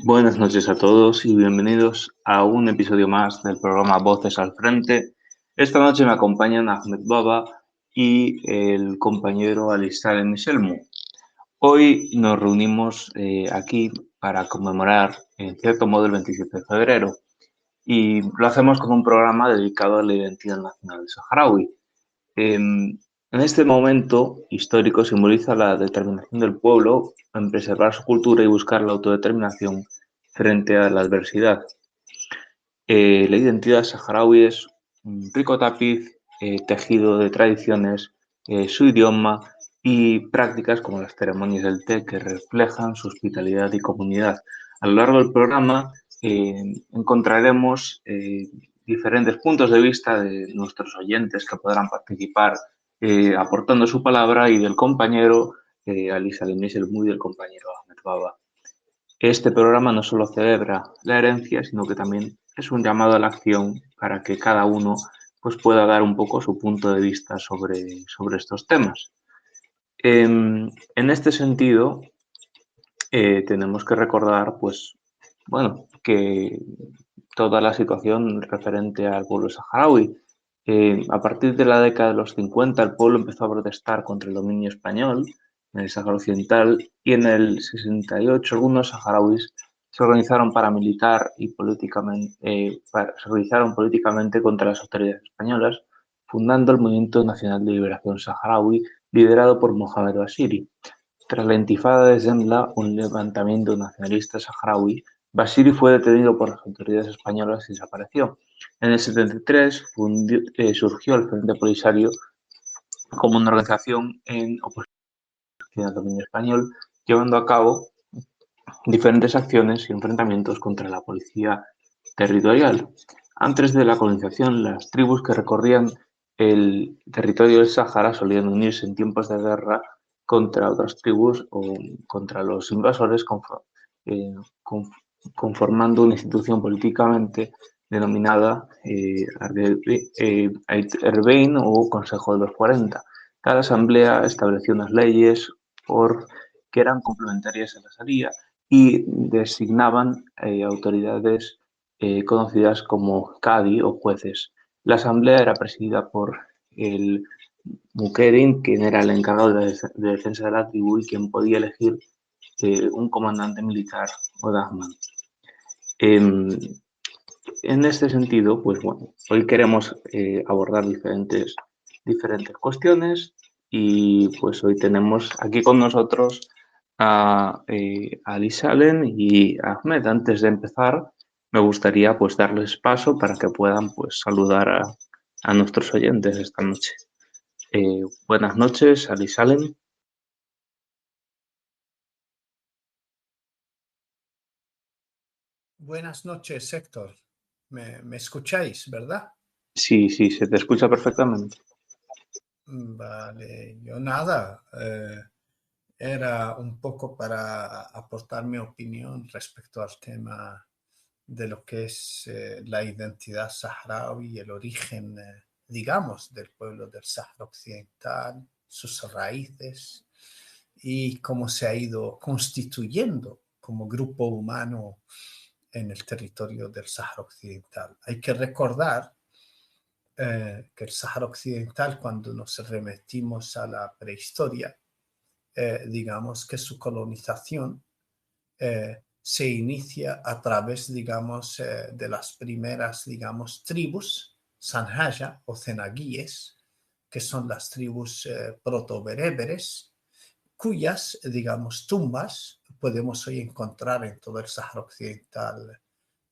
Buenas noches a todos y bienvenidos a un episodio más del programa Voces al Frente. Esta noche me acompañan Ahmed Baba y el compañero Alisal Michelmu. Hoy nos reunimos aquí para conmemorar, en cierto modo, el 27 de febrero y lo hacemos con un programa dedicado a la identidad nacional saharaui. En este momento histórico simboliza la determinación del pueblo en preservar su cultura y buscar la autodeterminación frente a la adversidad. La identidad saharaui es un rico tapiz tejido de tradiciones, su idioma y prácticas como las ceremonias del té que reflejan su hospitalidad y comunidad. A lo largo del programa encontraremos diferentes puntos de vista de nuestros oyentes que podrán participar aportando su palabra y del compañero Ali Salim Michelmu y del compañero Ahmed Baba. Este programa no solo celebra la herencia, sino que también es un llamado a la acción para que cada uno pues, pueda dar un poco su punto de vista sobre estos temas. En este sentido, tenemos que recordar pues, bueno, que toda la situación referente al pueblo saharaui. A partir de la década de los 50, el pueblo empezó a protestar contra el dominio español en el Sáhara Occidental y en el 68 algunos saharauis se organizaron paramilitar y políticamente, se organizaron políticamente contra las autoridades españolas, fundando el Movimiento Nacional de Liberación Saharaui, liderado por Mohamed Bashiri. Tras la intifada de Zemla, un levantamiento nacionalista saharaui, Bashiri fue detenido por las autoridades españolas y desapareció. En el 73 surgió el Frente Polisario como una organización en oposición al dominio español, llevando a cabo diferentes acciones y enfrentamientos contra la policía territorial. Antes de la colonización, las tribus que recorrían el territorio del Sáhara solían unirse en tiempos de guerra contra otras tribus o contra los invasores, conformando una institución políticamente denominada Erbein o Consejo de los 40. Cada asamblea estableció unas leyes que eran complementarias a la Sharia y designaban autoridades conocidas como Cadi o jueces. La asamblea era presidida por el Mukerin, quien era el encargado de defensa de la tribu y quien podía elegir un comandante militar o dagman. En este sentido, pues bueno, hoy queremos abordar diferentes cuestiones y pues hoy tenemos aquí con nosotros a Ali Salen y a Ahmed. Antes de empezar, me gustaría pues darles paso para que puedan pues saludar a nuestros oyentes esta noche. Buenas noches, Ali Salen. Buenas noches, Héctor. ¿Me escucháis, verdad? Sí, se te escucha perfectamente. Vale, yo nada. Era un poco para aportar mi opinión respecto al tema de lo que es la identidad saharaui y el origen, digamos, del pueblo del Sáhara Occidental, sus raíces y cómo se ha ido constituyendo como grupo humano en el territorio del Sáhara Occidental. Hay que recordar que el Sáhara Occidental, cuando nos remitimos a la prehistoria, digamos que su colonización se inicia a través, digamos, de las primeras, digamos, tribus, Sanjaya o Cenaguíes, que son las tribus proto-bereberes, cuyas, digamos, tumbas podemos hoy encontrar en todo el Sáhara Occidental,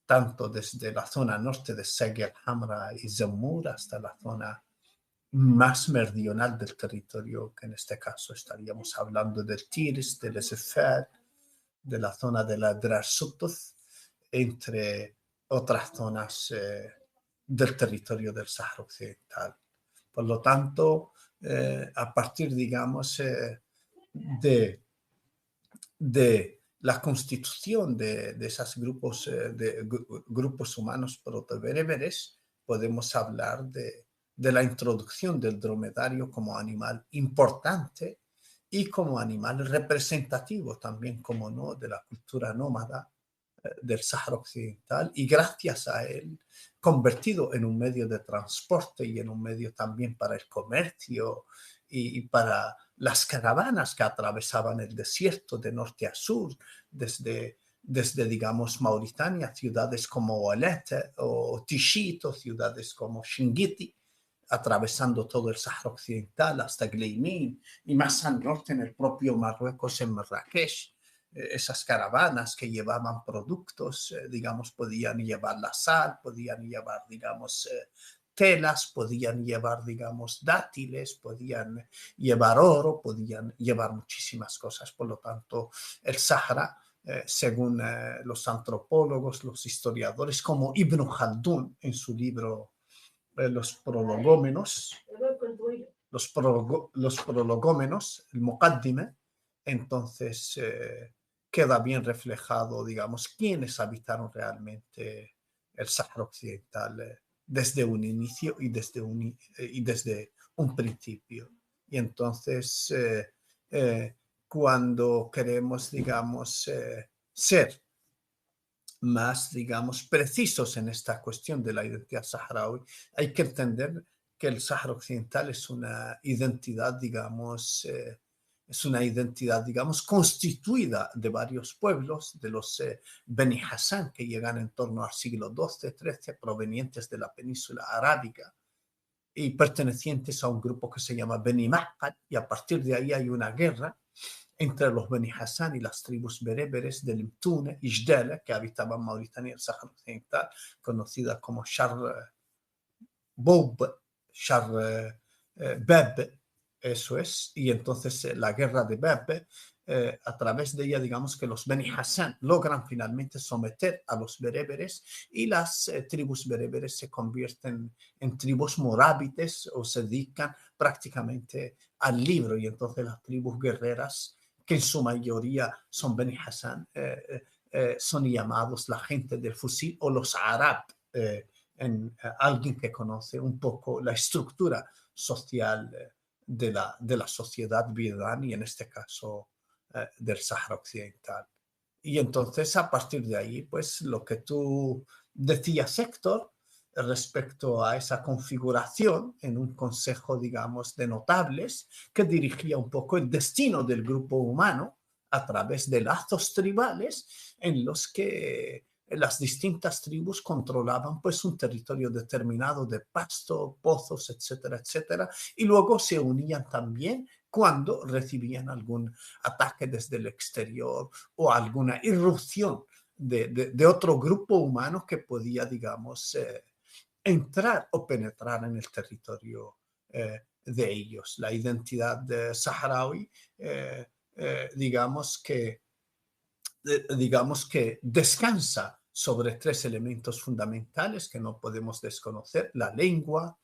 tanto desde la zona norte de Segi al-Hamra y Zemmour hasta la zona más meridional del territorio, que en este caso estaríamos hablando del Tiris, del Ezefat, de la zona de la Drar Suttuf, entre otras zonas del territorio del Sáhara Occidental. Por lo tanto, a partir, digamos, de la constitución de esos grupos, grupos humanos protobereberes, podemos hablar de la introducción del dromedario como animal importante y como animal representativo también, como no, de la cultura nómada del Sáhara Occidental, y gracias a él convertido en un medio de transporte y en un medio también para el comercio y para las caravanas que atravesaban el desierto de norte a sur, desde digamos, Mauritania, ciudades como Ouellet o Tichit, o ciudades como Shingiti, atravesando todo el Sáhara Occidental hasta Gleimin, y más al norte en el propio Marruecos, en Marrakech. Esas caravanas que llevaban productos, digamos, podían llevar la sal, podían llevar, digamos, telas, podían llevar, digamos, dátiles, podían llevar oro, podían llevar muchísimas cosas. Por lo tanto, el Sáhara, según los antropólogos, los historiadores, como Ibn Khaldun en su libro Los Prolegómenos, el Muqaddime, entonces queda bien reflejado, digamos, quiénes habitaron realmente el Sáhara Occidental desde un inicio y desde un principio. Y entonces, cuando queremos, digamos, ser más, digamos, precisos en esta cuestión de la identidad saharaui, hay que entender que el Sáhara Occidental es una identidad, digamos, constituida de varios pueblos, de los Beni Hassan, que llegan en torno al siglo XII-XIII, provenientes de la península arábiga y pertenecientes a un grupo que se llama Beni Mahqad, y a partir de ahí hay una guerra entre los Beni Hassan y las tribus bereberes del Mtune y Jdele, que habitaban Mauritania y el Sáhara Occidental, conocida como Shar Beb, eso es. Y entonces la guerra de Beb, a través de ella, digamos que los Beni Hassan logran finalmente someter a los bereberes, y las tribus bereberes se convierten en tribus morábites o se dedican prácticamente al libro, y entonces las tribus guerreras, que en su mayoría son Beni Hassan, son llamados la gente del fusil o los Arab, en alguien que conoce un poco la estructura social de la sociedad birmana, y en este caso del Sáhara Occidental. Y entonces, a partir de ahí, pues lo que tú decías, Héctor, respecto a esa configuración en un consejo, digamos, de notables que dirigía un poco el destino del grupo humano a través de lazos tribales en los que las distintas tribus controlaban pues un territorio determinado de pasto, pozos, etcétera, etcétera, y luego se unían también cuando recibían algún ataque desde el exterior o alguna irrupción de otro grupo humano que podía, digamos, entrar o penetrar en el territorio de ellos. La identidad saharaui, digamos que descansa sobre tres elementos fundamentales que no podemos desconocer: la lengua,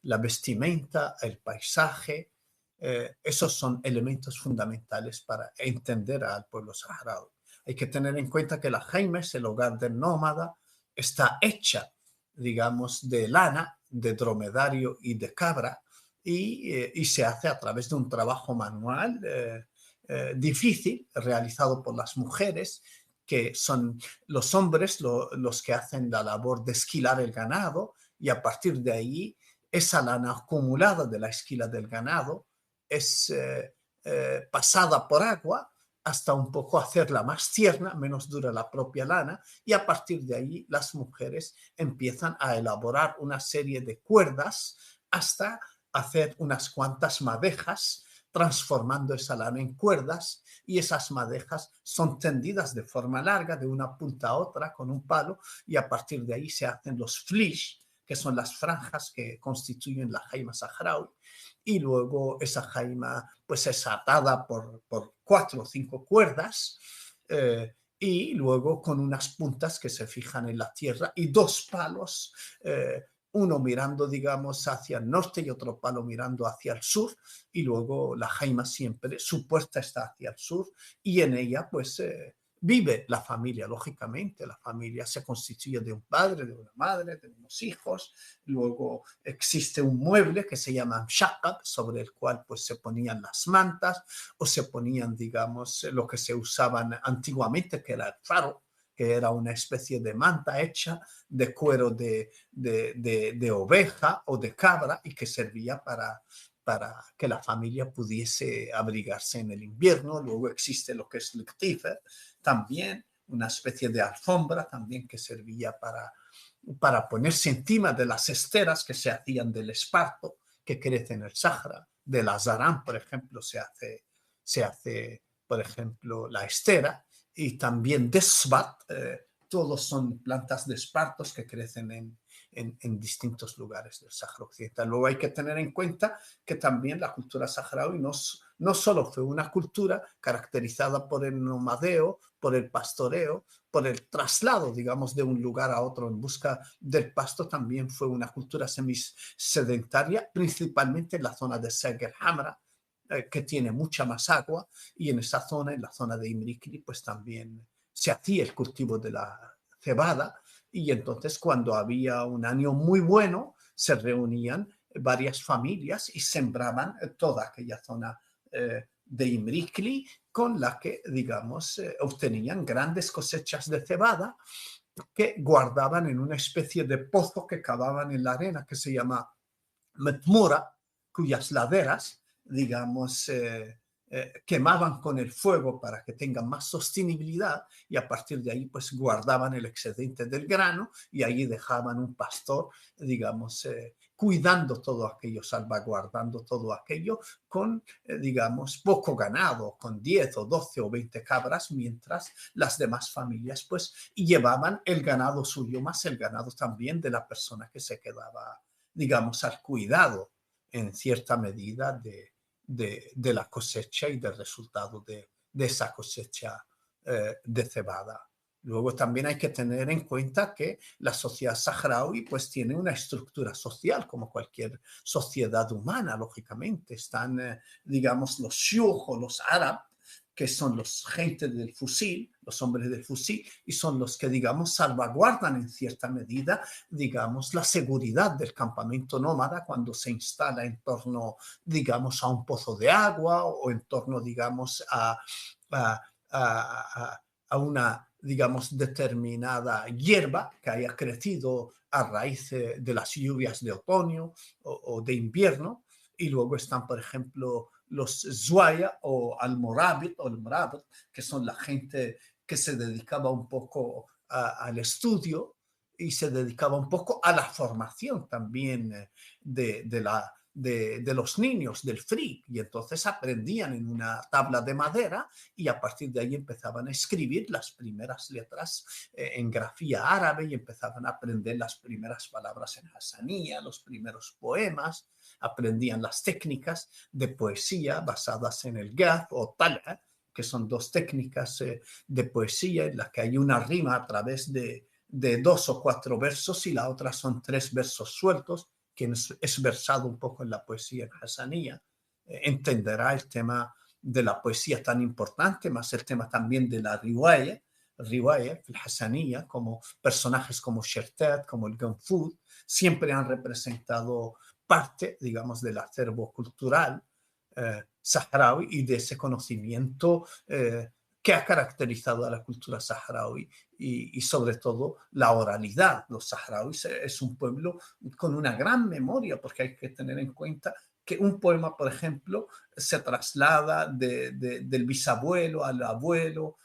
la vestimenta, el paisaje. Esos son elementos fundamentales para entender al pueblo saharaui. Hay que tener en cuenta que la Jaimes, el hogar del nómada, está hecha, digamos, de lana, de dromedario y de cabra, y se hace a través de un trabajo manual difícil, realizado por las mujeres, que son los hombres los que hacen la labor de esquilar el ganado, y a partir de ahí esa lana acumulada de la esquila del ganado es pasada por agua hasta un poco hacerla más tierna, menos dura la propia lana, y a partir de ahí las mujeres empiezan a elaborar una serie de cuerdas hasta hacer unas cuantas madejas, transformando esa lana en cuerdas, y esas madejas son tendidas de forma larga de una punta a otra con un palo, y a partir de ahí se hacen los flish, que son las franjas que constituyen la jaima saharaui, y luego esa jaima pues es atada por 4 o 5 cuerdas, y luego con unas puntas que se fijan en la tierra y 2 palos, uno mirando, digamos, hacia el norte y otro palo mirando hacia el sur, y luego la jaima siempre, su puerta está hacia el sur, y en ella pues vive la familia, lógicamente, la familia se constituye de un padre, de una madre, de unos hijos, luego existe un mueble que se llama mshaqab, sobre el cual pues se ponían las mantas o se ponían, digamos, lo que se usaban antiguamente, que era el faro, que era una especie de manta hecha de cuero de oveja o de cabra y que servía para que la familia pudiese abrigarse en el invierno. Luego existe lo que es el ktife, también una especie de alfombra también que servía para ponerse encima de las esteras que se hacían del esparto que crece en el Sahara. Del azarán, por ejemplo, se hace, por ejemplo, la estera, y también de sbat, todos son plantas de espartos que crecen en distintos lugares del Sáhara Occidental. Luego hay que tener en cuenta que también la cultura saharaui no solo fue una cultura caracterizada por el nomadeo, por el pastoreo, por el traslado, digamos, de un lugar a otro en busca del pasto, también fue una cultura semisedentaria, principalmente en la zona de Seger Hamra, que tiene mucha más agua, y en esa zona, en la zona de Imrikli, pues también se hacía el cultivo de la cebada, y entonces cuando había un año muy bueno, se reunían varias familias y sembraban toda aquella zona de Imrikli, con la que, digamos, obtenían grandes cosechas de cebada que guardaban en una especie de pozo que cavaban en la arena, que se llama Metmura, cuyas laderas, digamos, quemaban con el fuego para que tengan más sostenibilidad, y a partir de ahí pues guardaban el excedente del grano y ahí dejaban un pastor, digamos, cuidando todo aquello, salvaguardando todo aquello con, digamos, poco ganado, con 10 o 12 o 20 cabras, mientras las demás familias pues llevaban el ganado suyo más el ganado también de la persona que se quedaba, digamos, al cuidado en cierta medida de la cosecha y del resultado de esa cosecha de cebada. Luego también hay que tener en cuenta que la sociedad saharaui pues tiene una estructura social como cualquier sociedad humana, lógicamente. Están, digamos, los shuyukh o los árabes, que son los gente del fusil, los hombres del fusil, y son los que, digamos, salvaguardan en cierta medida, digamos, la seguridad del campamento nómada cuando se instala en torno, digamos, a un pozo de agua o en torno, digamos, a, a una, digamos, determinada hierba que haya crecido a raíz de las lluvias de otoño o de invierno. Y luego están, por ejemplo, los Zwaya o Almorabit, que son la gente que se dedicaba un poco al estudio y se dedicaba un poco a la formación también de los niños, del FRI, y entonces aprendían en una tabla de madera y a partir de ahí empezaban a escribir las primeras letras en grafía árabe y empezaban a aprender las primeras palabras en hasanía, los primeros poemas, aprendían las técnicas de poesía basadas en el gaz o tal'a, que son dos técnicas de poesía en las que hay una rima a través de 2 o 4 versos y la otra son 3 versos sueltos. Quien es versado un poco en la poesía en hasanía entenderá el tema de la poesía tan importante, más el tema también de la riwaya, el hasanía, como personajes como Shertat, como el Ganfud, siempre han representado parte, digamos, del acervo cultural saharaui y de ese conocimiento que ha caracterizado a la cultura saharaui y sobre todo la oralidad. Los saharauis es un pueblo con una gran memoria, porque hay que tener en cuenta que un poema, por ejemplo, se traslada del bisabuelo al abuelo,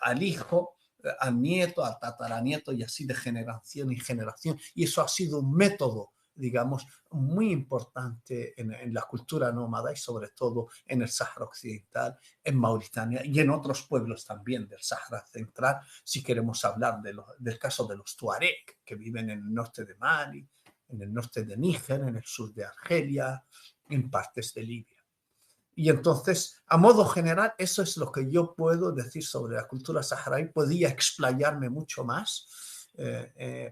al hijo, al nieto, al tataranieto, y así de generación en generación. Y eso ha sido un método, digamos, muy importante en la cultura nómada y sobre todo en el Sáhara Occidental, en Mauritania y en otros pueblos también del Sáhara Central, si queremos hablar del caso de los Tuareg, que viven en el norte de Mali, en el norte de Níger, en el sur de Argelia, en partes de Libia. Y entonces, a modo general, eso es lo que yo puedo decir sobre la cultura saharaui. Podía explayarme mucho más,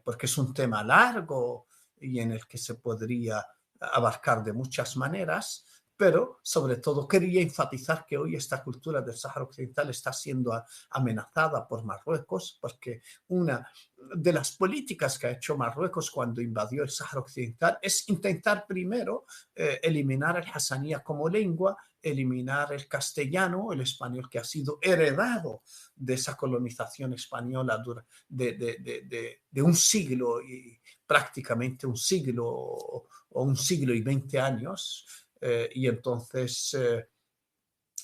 porque es un tema largo y en el que se podría abarcar de muchas maneras, pero sobre todo quería enfatizar que hoy esta cultura del Sáhara Occidental está siendo amenazada por Marruecos, porque una de las políticas que ha hecho Marruecos cuando invadió el Sáhara Occidental es intentar primero eliminar el hasanía como lengua, eliminar el castellano, el español que ha sido heredado de esa colonización española de un siglo y prácticamente un siglo o un siglo y 20 años. Y entonces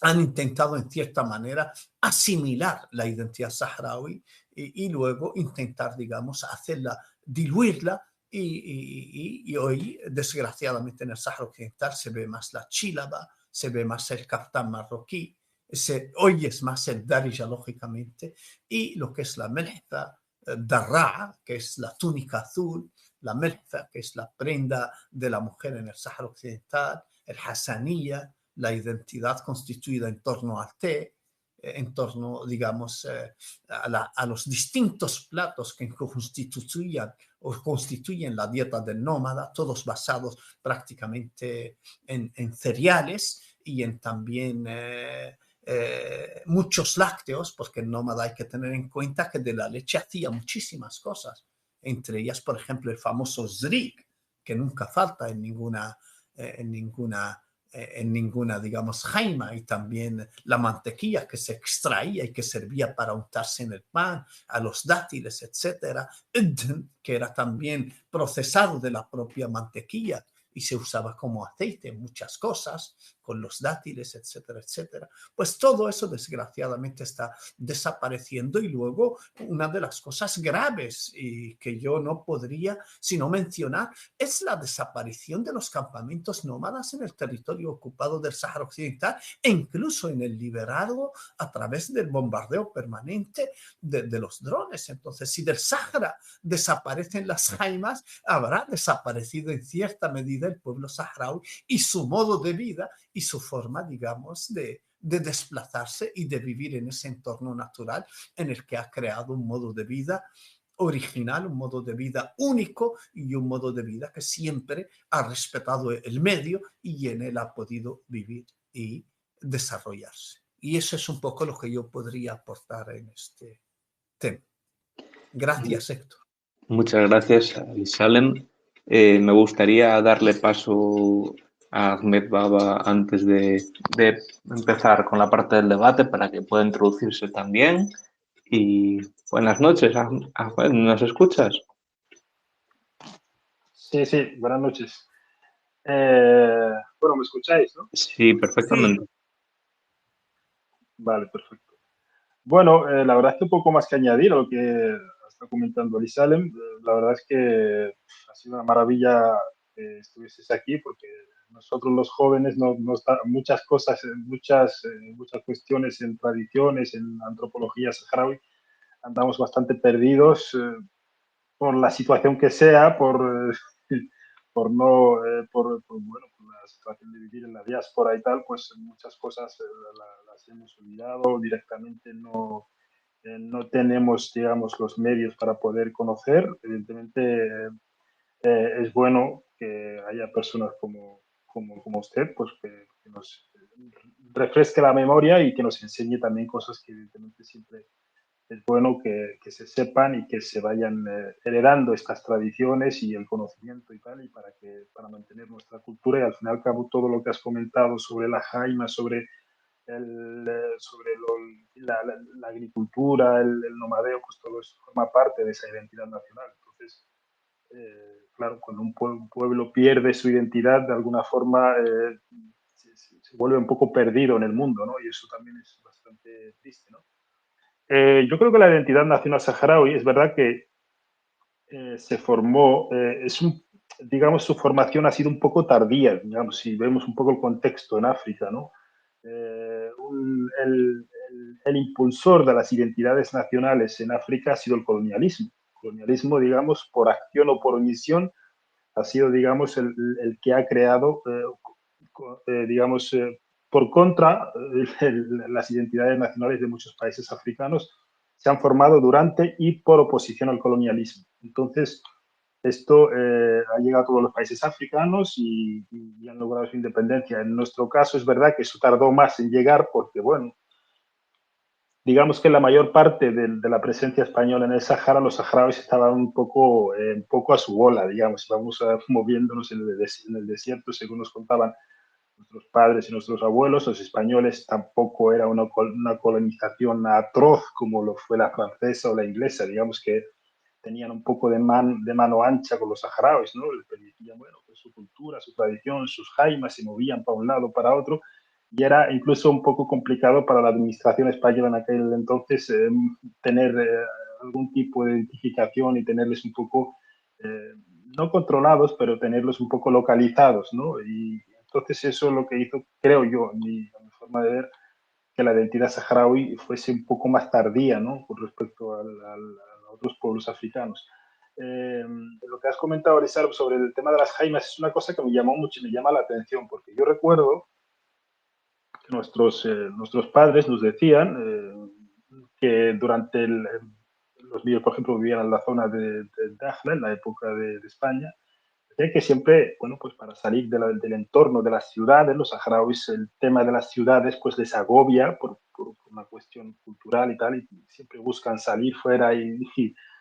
han intentado en cierta manera asimilar la identidad saharaui y luego intentar, digamos, hacerla, diluirla y hoy, desgraciadamente, en el Sáhara Occidental se ve más la chílaba, se ve más el kaftán marroquí, hoy es más el darija, lógicamente, y lo que es la melza, darra, que es la túnica azul, la melza, que es la prenda de la mujer en el Sáhara Occidental, el hasaniyya, la identidad constituida en torno al té, en torno, digamos, a los distintos platos que constituían o constituyen la dieta del nómada, todos basados prácticamente en cereales y en también muchos lácteos, porque el nómada hay que tener en cuenta que de la leche hacía muchísimas cosas, entre ellas, por ejemplo, el famoso zrik, que nunca falta en ninguna, digamos, jaima, y también la mantequilla que se extraía y que servía para untarse en el pan, a los dátiles, etcétera, que era también procesado de la propia mantequilla y se usaba como aceite en muchas cosas, con los dátiles, etcétera, etcétera. Pues todo eso desgraciadamente está desapareciendo y luego una de las cosas graves y que yo no podría sino mencionar es la desaparición de los campamentos nómadas en el territorio ocupado del Sáhara Occidental e incluso en el liberado a través del bombardeo permanente de los drones. Entonces, si del Sáhara desaparecen las jaimas, habrá desaparecido en cierta medida el pueblo saharaui y su modo de vida y su forma, digamos, de desplazarse y de vivir en ese entorno natural en el que ha creado un modo de vida original, un modo de vida único y un modo de vida que siempre ha respetado el medio y en él ha podido vivir y desarrollarse. Y eso es un poco lo que yo podría aportar en este tema. Gracias, Héctor. Muchas gracias, Salem. Me gustaría darle paso a Ahmed Baba antes de empezar con la parte del debate para que pueda introducirse también. Y buenas noches, Ahmed, ¿nos escuchas? Sí, sí, buenas noches. Bueno, ¿me escucháis, no? Sí, perfectamente. Sí. Vale, perfecto. Bueno, la verdad es que un poco más que añadir a lo que está comentando Ali Salem. La verdad es que ha sido una maravilla que estuvieses aquí porque nosotros los jóvenes muchas cosas, muchas cuestiones en tradiciones, en antropología saharaui, andamos bastante perdidos por la situación que sea, por no, bueno, por la situación de vivir en la diáspora y tal, pues muchas cosas las hemos olvidado, directamente no tenemos, digamos, los medios para poder conocer. Evidentemente, es bueno que haya personas como usted, pues que nos refresque la memoria y que nos enseñe también cosas que evidentemente siempre es bueno que se sepan y que se vayan heredando estas tradiciones y el conocimiento y tal, y para mantener nuestra cultura. Y al fin y al cabo, todo lo que has comentado sobre la jaima, sobre la agricultura, el nomadeo, pues todo eso forma parte de esa identidad nacional. Entonces, claro, cuando un pueblo pierde su identidad, de alguna forma se vuelve un poco perdido en el mundo, ¿no? Y eso también es bastante triste, ¿no? Yo creo que la identidad nacional saharaui es verdad que se formó, digamos, su formación ha sido un poco tardía, digamos, si vemos un poco el contexto en África, ¿no? El impulsor de las identidades nacionales en África ha sido el colonialismo. El colonialismo, digamos, por acción o por omisión, ha sido, digamos, el que ha creado, digamos, por contra, las identidades nacionales de muchos países africanos se han formado durante y por oposición al colonialismo. Entonces, esto ha llegado a todos los países africanos y han logrado su independencia. En nuestro caso es verdad que eso tardó más en llegar porque, bueno, digamos que la mayor parte de la presencia española en el Sahara, los saharauis estaban un poco a su bola, digamos, vamos moviéndonos en el desierto, según nos contaban nuestros padres y nuestros abuelos. Los españoles tampoco era una colonización atroz como lo fue la francesa o la inglesa, digamos que tenían un poco de mano ancha con los saharauis, ¿no? Les permitían, bueno, pues su cultura, su tradición, sus jaimas, se movían para un lado, para otro, y era incluso un poco complicado para la administración española en aquel entonces tener algún tipo de identificación y tenerles un poco, no controlados, pero tenerlos un poco localizados, ¿no? Y entonces eso es lo que hizo, creo yo, a mi forma de ver, que la identidad saharaui fuese un poco más tardía, ¿no? Con respecto a otros pueblos africanos. Lo que has comentado, Arizar, sobre el tema de las jaimas es una cosa que me llamó mucho, me llama la atención, porque yo recuerdo que nuestros padres nos decían que durante los niños, por ejemplo, vivían en la zona de Dakhla, en la época de España, decían que siempre, bueno, pues para salir del entorno de las ciudades, los saharauis, el tema de las ciudades, pues les agobia por una cuestión cultural y tal, y siempre buscan salir fuera y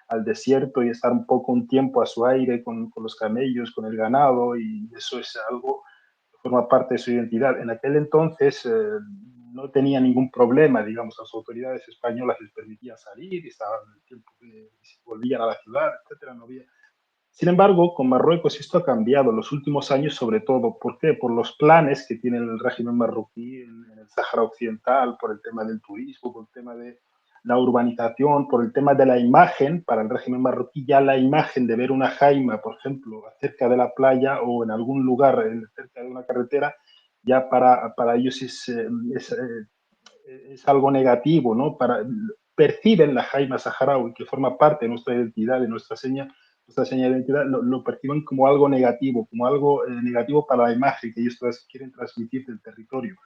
al desierto y estar un tiempo a su aire con los camellos, con el ganado, y eso es algo que forma parte de su identidad. En aquel entonces no tenía ningún problema, digamos, las autoridades españolas les permitían salir y estaban el tiempo que volvían a la ciudad, etcétera, no había. Sin embargo, con Marruecos esto ha cambiado en los últimos años, sobre todo. ¿Por qué? Por los planes que tiene el régimen marroquí en el Sáhara Occidental, por el tema del turismo, por el tema de la urbanización, por el tema de la imagen. Para el régimen marroquí, ya la imagen de ver una jaima, por ejemplo, cerca de la playa o en algún lugar cerca de una carretera, ya para ellos es algo negativo, ¿no? Perciben la jaima saharaui, que forma parte de nuestra identidad, de nuestra seña de identidad, lo perciben como algo negativo, como algo negativo para la imagen que ellos quieren transmitir del territorio.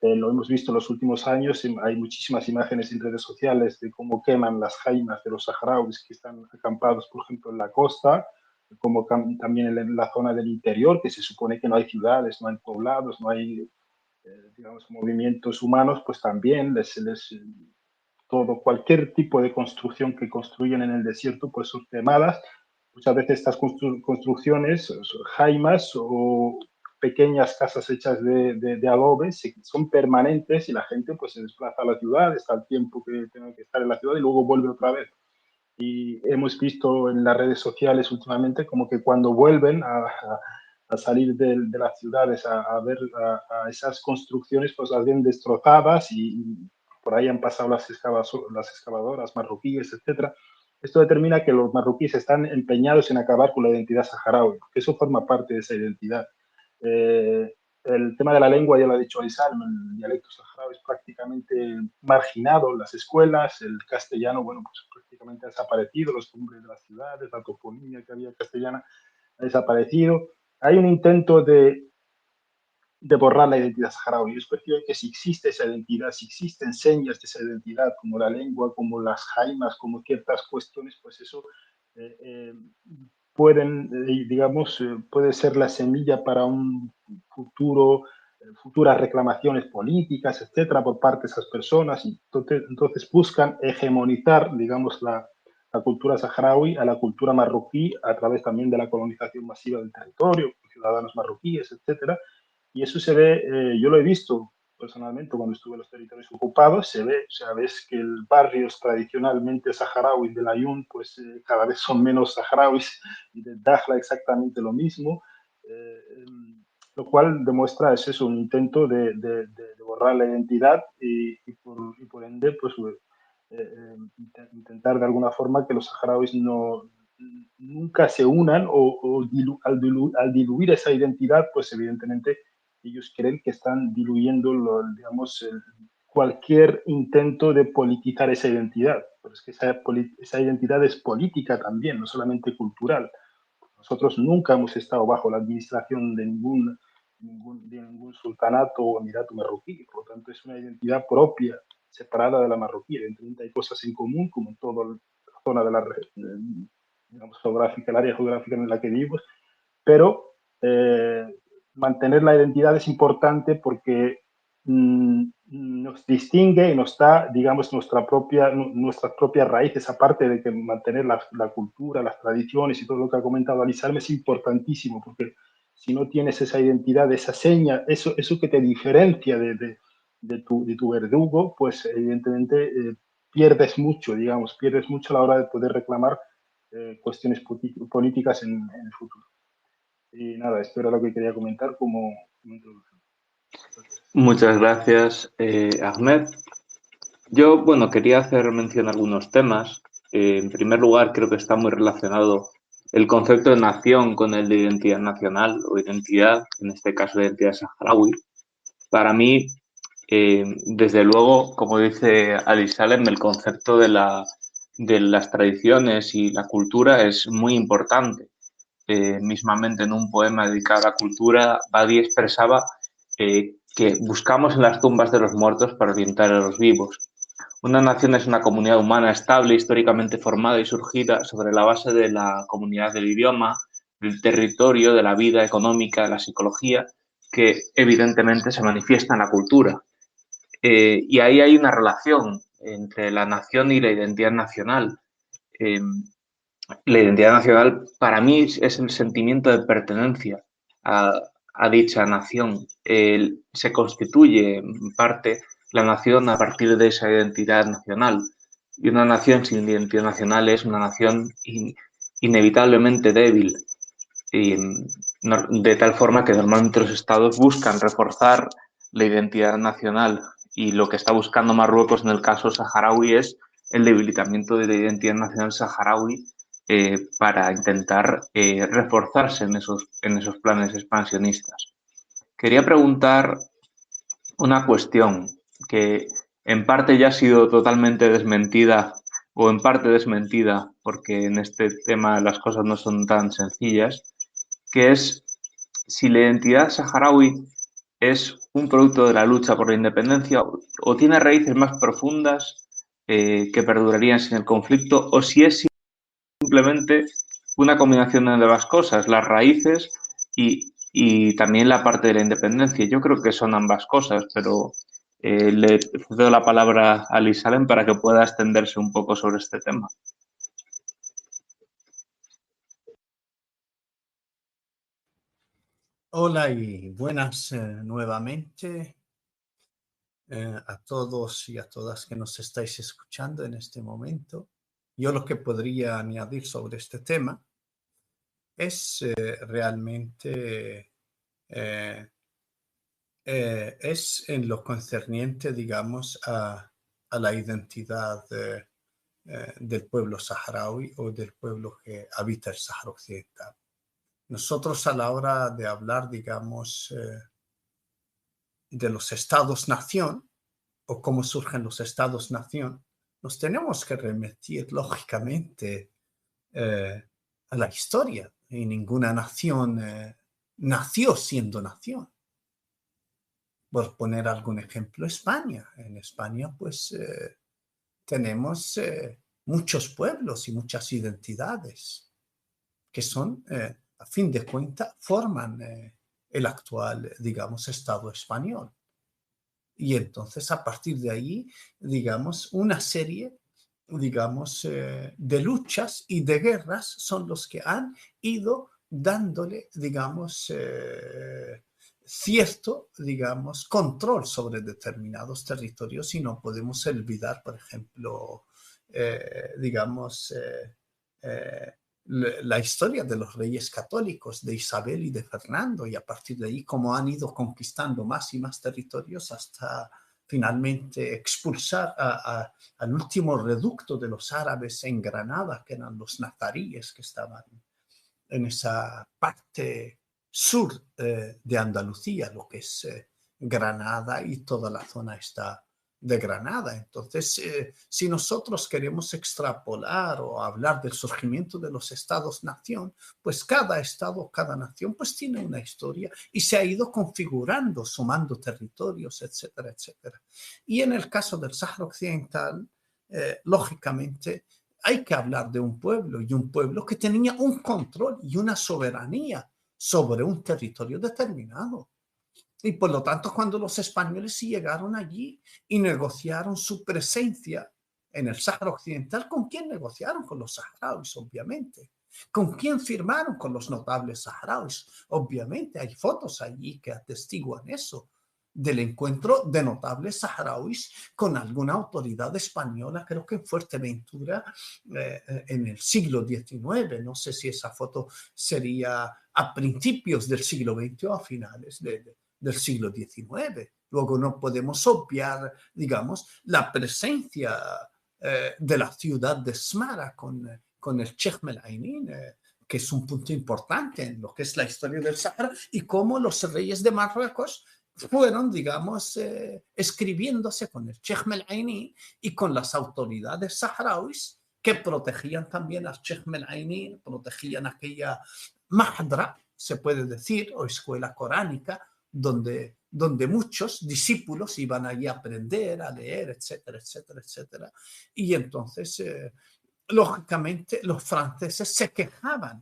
Lo hemos visto en los últimos años, hay muchísimas imágenes en redes sociales de cómo queman las jaimas de los saharauis que están acampados, por ejemplo, en la costa, como también en la zona del interior, que se supone que no hay ciudades, no hay poblados, no hay, digamos, movimientos humanos, pues también cualquier tipo de construcción que construyen en el desierto, pues son quemadas. Muchas veces estas construcciones, jaimas o pequeñas casas hechas de adobe, son permanentes y la gente pues se desplaza a la ciudad, está el tiempo que tenga que estar en la ciudad y luego vuelve otra vez. Y hemos visto en las redes sociales últimamente como que cuando vuelven a salir de las ciudades a ver a esas construcciones, pues las ven destrozadas y por ahí han pasado las excavadoras marroquíes, etcétera. Esto determina que los marroquíes están empeñados en acabar con la identidad saharaui, porque eso forma parte de esa identidad. Eh, el tema de la lengua, ya lo ha dicho Aysal, el dialecto saharaui es prácticamente marginado en las escuelas, el castellano, bueno, pues prácticamente ha desaparecido, los nombres de las ciudades, la toponimia que había castellana ha desaparecido. Hay un intento de borrar la identidad saharaui. Yo espero que si existe esa identidad, si existen señas de esa identidad, como la lengua, como las jaimas, como ciertas cuestiones, pues eso eh, eh, digamos, puede ser la semilla para un futuras reclamaciones políticas, etcétera, por parte de esas personas. Y entonces buscan hegemonizar, digamos, la cultura saharaui a la cultura marroquí a través también de la colonización masiva del territorio, ciudadanos marroquíes, etcétera. Y eso se ve, yo lo he visto personalmente cuando estuve en los territorios ocupados, se ve, o sea, ves que el barrios tradicionalmente saharauis de Layún, pues cada vez son menos saharauis, y de Dakhla exactamente lo mismo, eh, lo cual demuestra, es eso, un intento de borrar la identidad y por ende, pues intentar de alguna forma que los saharauis nunca se unan al diluir esa identidad, pues evidentemente ellos creen que están diluyendo, digamos, cualquier intento de politizar esa identidad. Pero es que esa identidad es política también, no solamente cultural. Nosotros nunca hemos estado bajo la administración de ningún sultanato o emirato marroquí, por lo tanto es una identidad propia, separada de la marroquí. Evidentemente hay cosas en común, como en toda la zona digamos, geográfica, el área geográfica en la que vivimos, pero mantener la identidad es importante porque nos distingue y nos da, digamos, nuestras propias raíces, aparte de que mantener la cultura, las tradiciones y todo lo que ha comentado Alisalem es importantísimo, porque si no tienes esa identidad, esa seña, eso que te diferencia de tu verdugo, pues evidentemente pierdes mucho, digamos, pierdes mucho a la hora de poder reclamar cuestiones políticas en el futuro. Y nada, esto era lo que quería comentar como introducción. Muchas gracias, Ahmed. Yo, bueno, quería hacer mención a algunos temas. En primer lugar, creo que está muy relacionado el concepto de nación con el de identidad nacional o identidad, en este caso identidad saharaui. Para mí, desde luego, como dice Ali Salem, el concepto de las tradiciones y la cultura es muy importante. Mismamente en un poema dedicado a la cultura, Badi expresaba que buscamos en las tumbas de los muertos para orientar a los vivos. Una nación es una comunidad humana estable, históricamente formada y surgida sobre la base de la comunidad del idioma, del territorio, de la vida económica, de la psicología, que evidentemente se manifiesta en la cultura. Y ahí hay una relación entre la nación y la identidad nacional. Eh, la identidad nacional para mí es el sentimiento de pertenencia a dicha nación. Se constituye en parte la nación a partir de esa identidad nacional. Y una nación sin identidad nacional es una nación inevitablemente débil. Y, de tal forma que normalmente los estados buscan reforzar la identidad nacional y lo que está buscando Marruecos en el caso saharaui es el debilitamiento de la identidad nacional saharaui para intentar reforzarse en esos planes expansionistas. Quería preguntar una cuestión que en parte ya ha sido totalmente desmentida o en parte desmentida porque en este tema las cosas no son tan sencillas, que es si la identidad saharaui es un producto de la lucha por la independencia o tiene raíces más profundas que perdurarían sin el conflicto o si es simplemente una combinación de ambas cosas, las raíces y también la parte de la independencia. Yo creo que son ambas cosas, pero le cedo la palabra a Liz Allen para que pueda extenderse un poco sobre este tema. Hola y buenas nuevamente a todos y a todas que nos estáis escuchando en este momento. Yo lo que podría añadir sobre este tema es realmente es en lo concerniente, digamos, a la identidad del pueblo saharaui o del pueblo que habita el Sáhara Occidental. Nosotros a la hora de hablar, digamos, de los estados-nación o cómo surgen los estados-nación, nos tenemos que remitir lógicamente a la historia. Y ninguna nación nació siendo nación. Por poner algún ejemplo, España. En España, pues, tenemos muchos pueblos y muchas identidades que son, a fin de cuentas, forman el actual, digamos, Estado español. Y entonces, a partir de ahí, digamos, una serie, digamos, de luchas y de guerras son los que han ido dándole, digamos, cierto, digamos, control sobre determinados territorios y no podemos olvidar, por ejemplo, digamos, la historia de los reyes católicos, de Isabel y de Fernando, y a partir de ahí cómo han ido conquistando más y más territorios hasta finalmente expulsar al último reducto de los árabes en Granada, que eran los nazaríes que estaban en esa parte sur de Andalucía, lo que es Granada y toda la zona está de Granada. Entonces, si nosotros queremos extrapolar o hablar del surgimiento de los estados-nación, pues cada estado, cada nación, pues tiene una historia y se ha ido configurando, sumando territorios, etcétera, etcétera. Y en el caso del Sáhara Occidental, lógicamente, hay que hablar de un pueblo, y un pueblo que tenía un control y una soberanía sobre un territorio determinado. Y por lo tanto, cuando los españoles llegaron allí y negociaron su presencia en el Sáhara Occidental, ¿con quién negociaron? Con los saharauis, obviamente. ¿Con quién firmaron? Con los notables saharauis. Obviamente hay fotos allí que atestiguan eso, del encuentro de notables saharauis con alguna autoridad española, creo que en Fuerteventura, en el siglo XIX. No sé si esa foto sería a principios del siglo XX o a finales del siglo XIX. Luego no podemos obviar, digamos, la presencia de la ciudad de Smara con el Sheikh Melainin, que es un punto importante en lo que es la historia del Sahara, y cómo los reyes de Marruecos fueron, digamos, escribiéndose con el Sheikh Melainin y con las autoridades saharauis que protegían también al Sheikh Melainin, protegían aquella mahdra, se puede decir, o escuela coránica, donde muchos discípulos iban allí a aprender, a leer, etcétera, etcétera, etcétera. Y entonces, lógicamente, los franceses se quejaban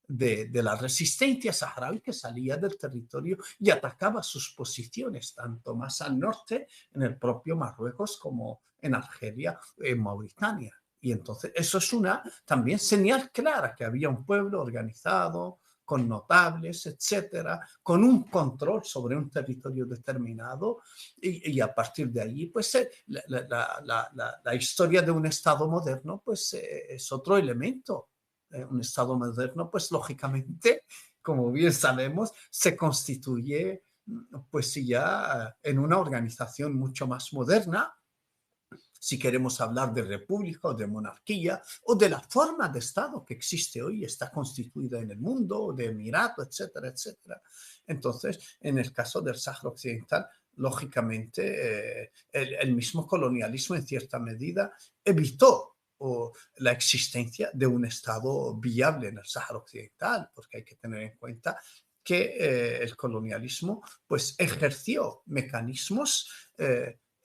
de la resistencia saharaui que salía del territorio y atacaba sus posiciones, tanto más al norte, en el propio Marruecos, como en Argelia, en Mauritania. Y entonces eso es una también señal clara que había un pueblo organizado, con notables, etcétera, con un control sobre un territorio determinado, y a partir de allí, pues la historia de un Estado moderno, pues es otro elemento. Un Estado moderno, pues lógicamente, como bien sabemos, se constituye pues ya en una organización mucho más moderna, si queremos hablar de república o de monarquía o de la forma de Estado que existe hoy, está constituida en el mundo, o de emirato, etcétera, etcétera. Entonces, en el caso del Sáhara Occidental, lógicamente, el mismo colonialismo en cierta medida evitó la existencia de un Estado viable en el Sáhara Occidental, porque hay que tener en cuenta que el colonialismo pues ejerció mecanismos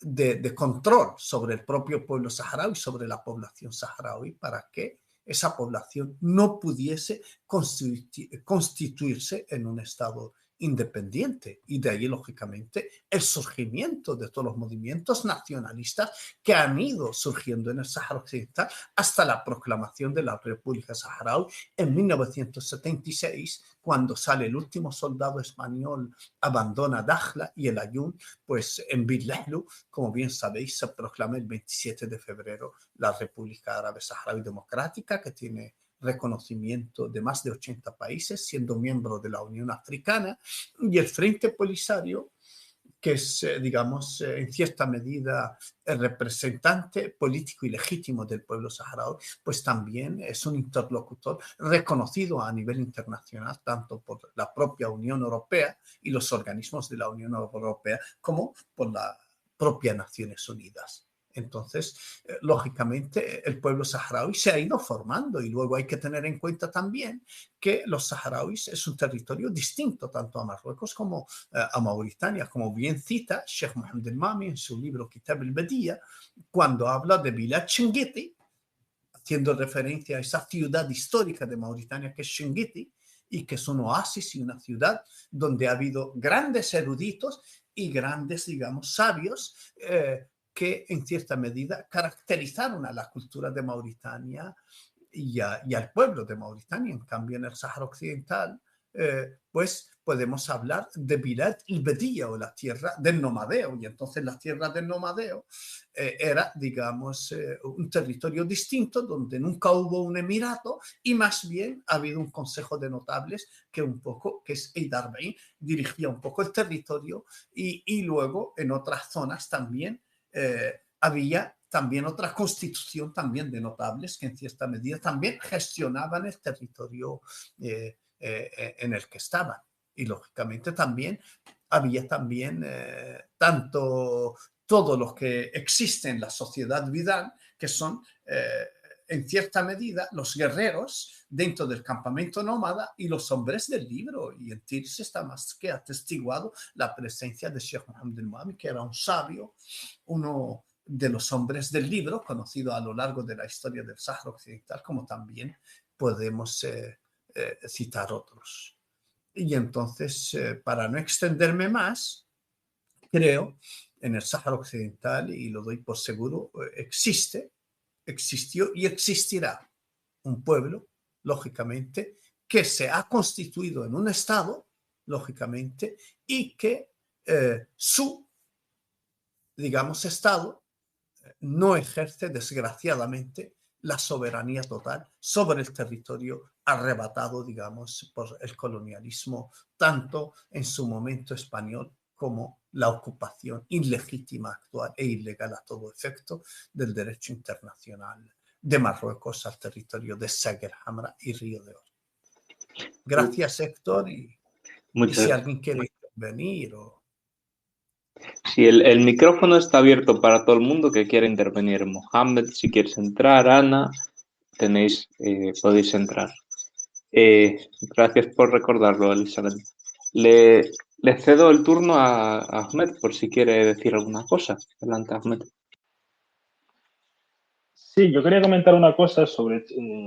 de control sobre el propio pueblo saharaui, sobre la población saharaui, para que esa población no pudiese constituirse en un Estado independiente. Y de ahí, lógicamente, el surgimiento de todos los movimientos nacionalistas que han ido surgiendo en el Sáhara Occidental hasta la proclamación de la República Saharaui en 1976, cuando sale el último soldado español, abandona Dakhla y el Aaiún, pues en Bidlahlu, como bien sabéis, se proclama el 27 de febrero la República Árabe Saharaui Democrática, que tiene reconocimiento de más de 80 países, siendo miembro de la Unión Africana, y el Frente Polisario, que es, digamos, en cierta medida el representante político y legítimo del pueblo saharaui, pues también es un interlocutor reconocido a nivel internacional, tanto por la propia Unión Europea y los organismos de la Unión Europea, como por la propia Naciones Unidas. Entonces, lógicamente, el pueblo saharaui se ha ido formando, y luego hay que tener en cuenta también que los saharauis es un territorio distinto tanto a Marruecos como a Mauritania, como bien cita Sheikh Mohammed el-Mami en su libro Kitab el-Badiya, cuando habla de Bilad Chinguetti, haciendo referencia a esa ciudad histórica de Mauritania que es Chinguetti, y que es un oasis y una ciudad donde ha habido grandes eruditos y grandes, digamos, sabios, que en cierta medida caracterizaron a la cultura de Mauritania y al pueblo de Mauritania. En cambio, en el Sáhara Occidental, pues podemos hablar de Bilad el-Badiya, o la tierra del nomadeo, y entonces la tierra del nomadeo era, digamos, un territorio distinto donde nunca hubo un emirato, y más bien ha habido un consejo de notables que un poco, que es Eid Arbein, dirigía un poco el territorio, y luego en otras zonas también había también otra constitución también de notables que en cierta medida también gestionaban el territorio en el que estaban. Y lógicamente también había también tanto todo lo que existe en la sociedad vidal, que son en cierta medida los guerreros dentro del campamento nómada y los hombres del libro. Y en Tirs está más que atestiguado la presencia de Sheikh Mohammed el-Mami, que era un sabio, uno de los hombres del libro, conocido a lo largo de la historia del Sáhara Occidental, como también podemos citar otros. Y entonces, para no extenderme más, creo en el Sáhara Occidental, y lo doy por seguro, existió y existirá un pueblo, lógicamente, que se ha constituido en un Estado, lógicamente, y que su, digamos, Estado no ejerce, desgraciadamente, la soberanía total sobre el territorio arrebatado, digamos, por el colonialismo, tanto en su momento español como la ocupación ilegítima, actual e ilegal a todo efecto del derecho internacional de Marruecos al territorio de Ságuer Hamra y Río de Oro. Gracias, Héctor, y si alguien quiere intervenir o... Sí, el micrófono está abierto para todo el mundo que quiera intervenir. Mohamed, si quieres entrar, Ana, podéis entrar. Gracias por recordarlo, Elizabeth. Le cedo el turno a Ahmed por si quiere decir alguna cosa. Adelante, Ahmed. Sí, yo quería comentar una cosa sobre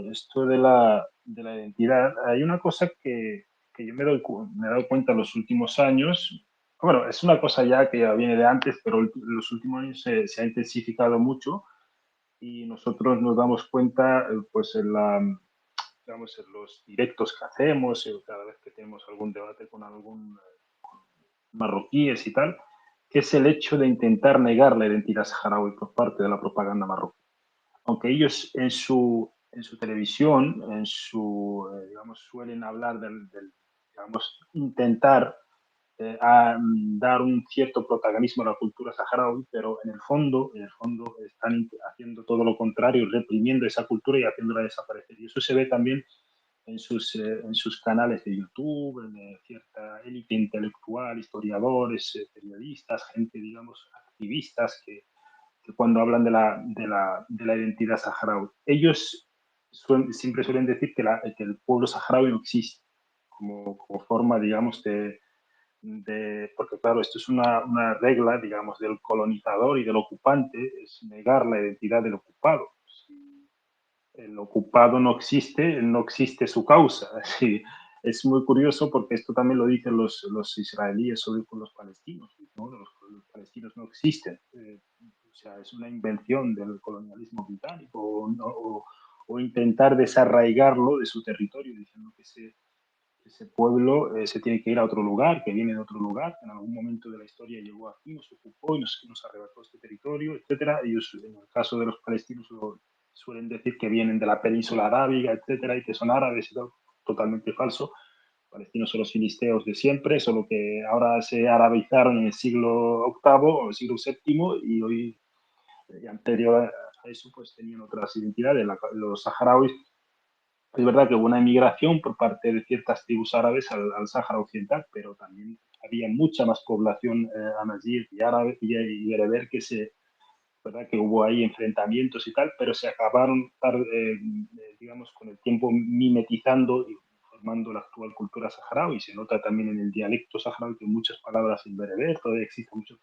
esto de la identidad. Hay una cosa que yo me he dado cuenta en los últimos años. Bueno, es una cosa ya que ya viene de antes, pero en los últimos años se ha intensificado mucho y nosotros nos damos cuenta pues digamos, en los directos que hacemos, cada vez que tenemos algún debate con algún marroquíes y tal, que es el hecho de intentar negar la identidad saharaui por parte de la propaganda marroquí. Aunque ellos en su televisión, digamos, suelen hablar digamos, intentar dar un cierto protagonismo a la cultura saharaui, pero en el fondo están haciendo todo lo contrario, reprimiendo esa cultura y haciéndola desaparecer. Y eso se ve también en sus canales de YouTube, en cierta élite intelectual, historiadores, periodistas, gente, digamos, activistas que cuando hablan de la identidad saharaui. Ellos siempre suelen decir que el pueblo saharaui no existe como forma, digamos, porque claro, esto es una regla, digamos, del colonizador y del ocupante, es negar la identidad del ocupado. Si el ocupado no existe su causa. Sí, es muy curioso porque esto también lo dicen los israelíes sobre los palestinos, ¿no? Los palestinos no existen. O sea, es una invención del colonialismo británico o intentar desarraigarlo de su territorio diciendo que ese pueblo se tiene que ir a otro lugar, que viene de otro lugar, que en algún momento de la historia llegó aquí, nos ocupó y nos arrebató este territorio, etcétera. Ellos, en el caso de los palestinos, suelen decir que vienen de la península arábiga, etcétera, y que son árabes y todo, totalmente falso. Los palestinos son los filisteos de siempre, solo que ahora se arabizaron en el siglo VIII o el siglo VII y hoy, y anterior a eso, pues tenían otras identidades. Los saharauis, es verdad que hubo una emigración por parte de ciertas tribus árabes al Sáhara Occidental, pero también había mucha más población amazigh y árabe y bereber verdad que hubo ahí enfrentamientos y tal, pero se acabaron, digamos, con el tiempo mimetizando y formando la actual cultura saharaui. Se nota también en el dialecto saharaui que muchas palabras en bereber, todavía existe mucho